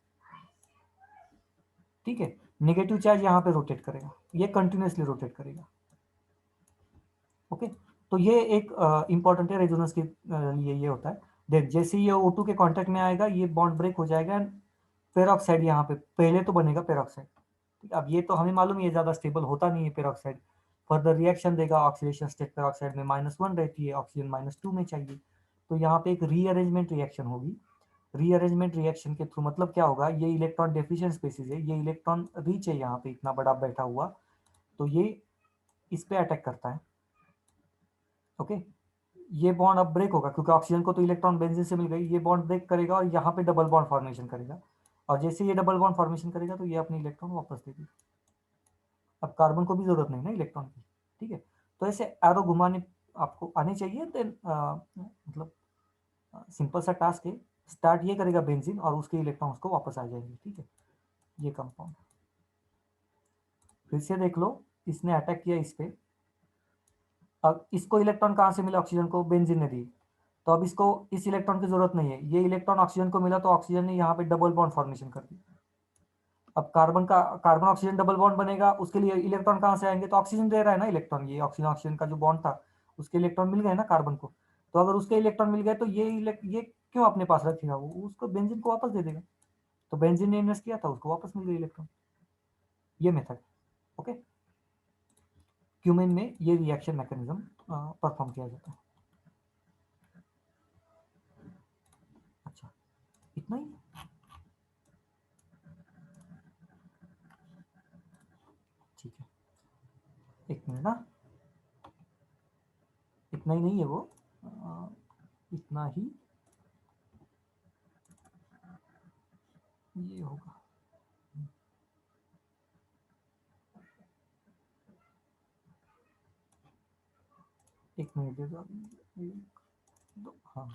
ठीक है। निगेटिव चार्ज यहाँ पे रोटेट करेगा, ये कंटिन्यूसली रोटेट करेगा। ओके, तो ये एक इंपॉर्टेंट है रेजोनेंस के लिए, ये होता है। देख जैसे ये O2 के कांटेक्ट में आएगा, ये बॉन्ड ब्रेक हो जाएगा एंड पेरोक्साइड यहाँ पे पहले तो बनेगा पेरोक्साइड। अब ये तो हमें मालूम है ये ज्यादा स्टेबल होता नहीं है पेरोक्साइड, फर्दर रिएक्शन देगा, ऑक्सीडेशन स्टेट पेरोक्साइड में -1 रहती है, ऑक्सीजन -2 में चाहिए। तो यहाँ पे एक रीअरेंजमेंट रिएक्शन होगी। रीअरेंजमेंट रिएक्शन के थ्रू मतलब क्या होगा, ये इलेक्ट्रॉन डेफिशिएंट स्पेसिस है, ये इलेक्ट्रॉन रिच है यहाँ पे इतना बड़ा बैठा हुआ, तो ये इस पे अटैक करता है। ओके, ये बॉन्ड अब ब्रेक होगा क्योंकि ऑक्सीजन को तो इलेक्ट्रॉन बेंजीन से मिल गई, ये बॉन्ड ब्रेक करेगा और यहाँ पे डबल बॉन्ड फॉर्मेशन करेगा, और जैसे ये डबल बॉन्ड फॉर्मेशन करेगा तो ये अपने इलेक्ट्रॉन वापस दे देगा। अब कार्बन को भी जरूरत नहीं ना इलेक्ट्रॉन की, ठीक है। तो ऐसे एरो घुमाने आपको आने चाहिए। देन मतलब सिंपल सा टास्क है, स्टार्ट ये करेगा बेंजीन और उसके इलेक्ट्रॉन उसको वापस आ जाएंगे, ठीक है। ये कंपाउंड फिर से देख लो, इसने अटैक किया इस पे, अब इसको इलेक्ट्रॉन कहाँ से मिला, ऑक्सीजन को बेंजीन ने दी, तो अब इसको इस इलेक्ट्रॉन की जरूरत नहीं है, ये इलेक्ट्रॉन ऑक्सीजन को मिला तो ऑक्सीजन ने यहाँ पे डबल बॉन्ड फॉर्मेशन कर दी। अब कार्बन ऑक्सीजन डबल बॉन्ड बनेगा, उसके लिए इलेक्ट्रॉन कहाँ से आएंगे, तो ऑक्सीजन दे रहा है ना इलेक्ट्रॉन, ये ऑक्सीजन ऑक्सीजन का जो बॉन्ड था उसके इलेक्ट्रॉन मिल गए ना कार्बन को, तो अगर उसके इलेक्ट्रॉन मिल गए तो ये क्यों अपने पास रखेगा, वो उसको बेंजीन को वापस दे देगा। तो बेंजीन ने इन्वेस्ट किया था, उसको वापस मिल गई इलेक्ट्रॉन। ये मेथड, ओके। क्यूमेन में ये रिएक्शन मैकेनिज्म परफॉर्म किया जाता है। अच्छा, इतना ही, ठीक है, एक मिनट ना, इतना ही नहीं है वो, इतना ही ये होगा। एक मिनट दे दो, एक दो, हाँ,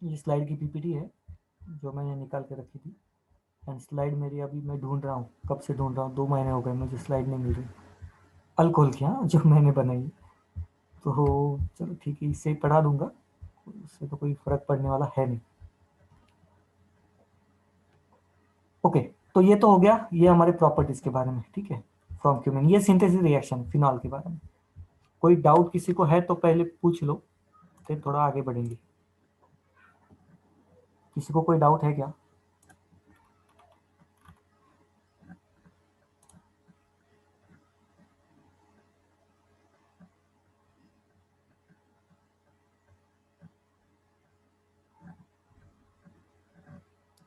ये स्लाइड की पीपीटी है जो मैंने निकाल के रखी थी, एंड स्लाइड मेरी अभी मैं ढूंढ रहा हूँ, कब से ढूंढ रहा हूँ, 2 महीने हो गए, मुझे स्लाइड नहीं मिल रही अल्कोहल की, हाँ, जो मैंने बनाई। तो चलो ठीक है, इससे ही पढ़ा दूंगा, उससे तो कोई फर्क पड़ने वाला है नहीं। ओके, तो ये तो हो गया ये हमारे प्रॉपर्टीज के बारे में, ठीक है, फ्रॉम क्यूमेन। ये सिंथेसिस रिएक्शन फिनॉल के बारे में। कोई डाउट किसी को है तो पहले पूछ लो, फिर थोड़ा आगे बढ़ेंगे। किसी को कोई डाउट है क्या?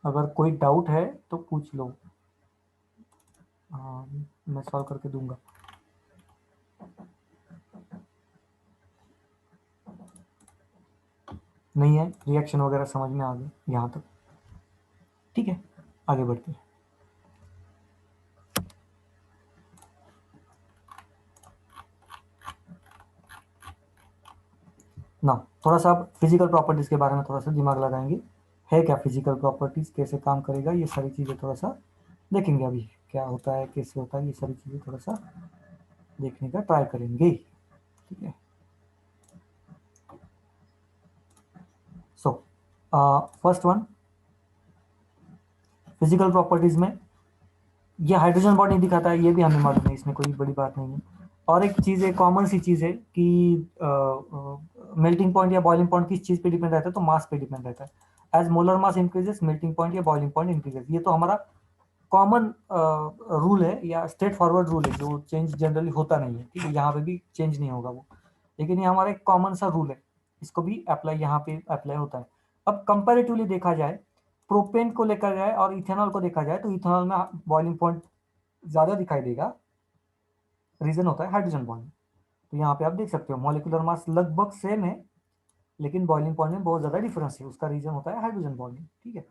अगर कोई डाउट है तो पूछ लो, मैं सॉल्व करके दूंगा। नहीं है, रिएक्शन वगैरह समझ में आ गए यहाँ तक, ठीक है, आगे बढ़ते हैं। ना थोड़ा सा आप फिजिकल प्रॉपर्टीज के बारे में थोड़ा सा दिमाग लगाएंगे, है क्या फिजिकल प्रॉपर्टीज, कैसे काम करेगा, ये सारी चीज़ें थोड़ा सा देखेंगे। अभी क्या होता है, कैसे होता है, ये सारी चीज़ें थोड़ा सा देखने का ट्राई करेंगे, ठीक है। So first one, physical properties में ये हाइड्रोजन बॉन्ड नहीं दिखाता है, ये भी हमें मालूम है, इसमें कोई बड़ी बात नहीं है। और एक चीज़ है, कॉमन सी चीज़ है कि मेल्टिंग पॉइंट या बॉइलिंग पॉइंट किस चीज़ पे डिपेंड रहता है, तो मास पे डिपेंड रहता है। As molar mass increases melting point या बॉइलिंग पॉइंट इंक्रीजेस, ये तो हमारा कॉमन रूल है या स्ट्रेट फॉरवर्ड रूल है, जो चेंज जनरली होता नहीं है, ठीक है, यहाँ पे भी चेंज नहीं होगा वो, लेकिन ये हमारा एक कॉमन सा रूल है, इसको भी अप्लाई यहाँ पे अप्लाई होता है। अब कंपैरेटिवली देखा जाए, प्रोपेन को लेकर जाए और इथेनॉल को देखा जाए, तो इथेनॉल में बॉइलिंग पॉइंट ज़्यादा दिखाई देगा, रीजन होता है हाइड्रोजन बॉन्ड। तो यहाँ पे आप देख सकते हो मॉलिक्यूलर मास लगभग सेम है, लेकिन बॉइलिंग पॉइंट में बहुत ज़्यादा डिफरेंस है, उसका रीजन होता है हाइड्रोजन बॉन्डिंग, ठीक है।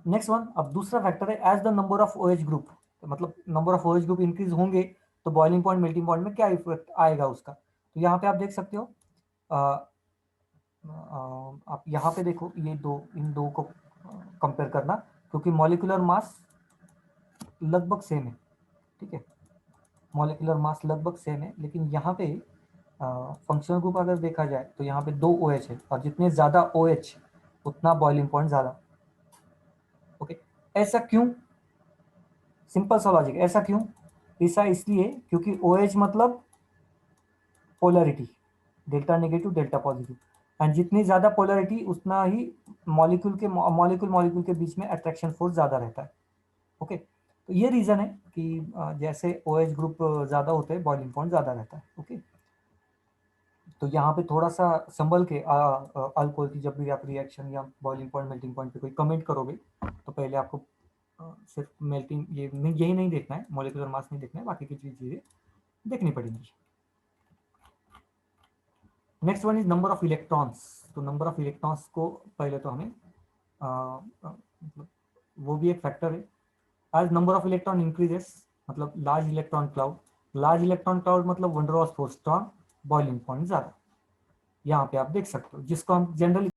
नेक्स्ट वन, अब दूसरा फैक्टर है as the number of OH group, मतलब number of OH group increase होंगे तो बॉइलिंग पॉइंट मेल्टिंग पॉइंट में क्या इफेक्ट आएगा उसका। तो यहाँ पे आप देख सकते हो, आप यहाँ पे देखो, ये दो, इन दो को कंपेयर करना, क्योंकि मॉलिक्यूलर मास लगभग सेम है, ठीक है, मॉलिक्यूलर मास लगभग सेम है, लेकिन यहाँ पे फंक्शनल ग्रुप अगर देखा जाए तो यहाँ पे 2 OH है, और जितने ज़्यादा OH उतना बॉइलिंग पॉइंट ज़्यादा, ओके। ऐसा क्यों, सिंपल सा लॉजिक, ऐसा क्यों, ऐसा इसलिए क्योंकि OH मतलब polarity, delta negative delta positive, and जितनी ज़्यादा पोलैरिटी उतना ही मॉलिक्यूल के बीच में अट्रैक्शन फोर्स ज़्यादा रहता है, ओके। तो ये रीज़न है कि जैसे OH ग्रुप ज़्यादा होते हैं बॉइलिंग पॉइंट ज़्यादा रहता है, ओके। तो यहाँ पे थोड़ा सा संभल के अल्कोहल की जब भी आप रिएक्शन या बॉइलिंग पॉइंट मेल्टिंग पॉइंट पे कोई कमेंट करोगे, तो पहले आपको सिर्फ मेल्टिंग ये यही नहीं देखना है, मॉलिक्यूलर मास नहीं देखना है, बाकी की चीज़ें देखनी पड़ेंगी। Next one is number of electrons. तो नंबर ऑफ इलेक्ट्रॉन्स को पहले तो हमें मतलब वो भी एक फैक्टर है। As number of electron increases, मतलब लार्ज इलेक्ट्रॉन क्लाउड मतलब van der Waals 4 strong, boiling point ज़्यादा, यहाँ पे आप देख सकते हो, जिसको हम जनरली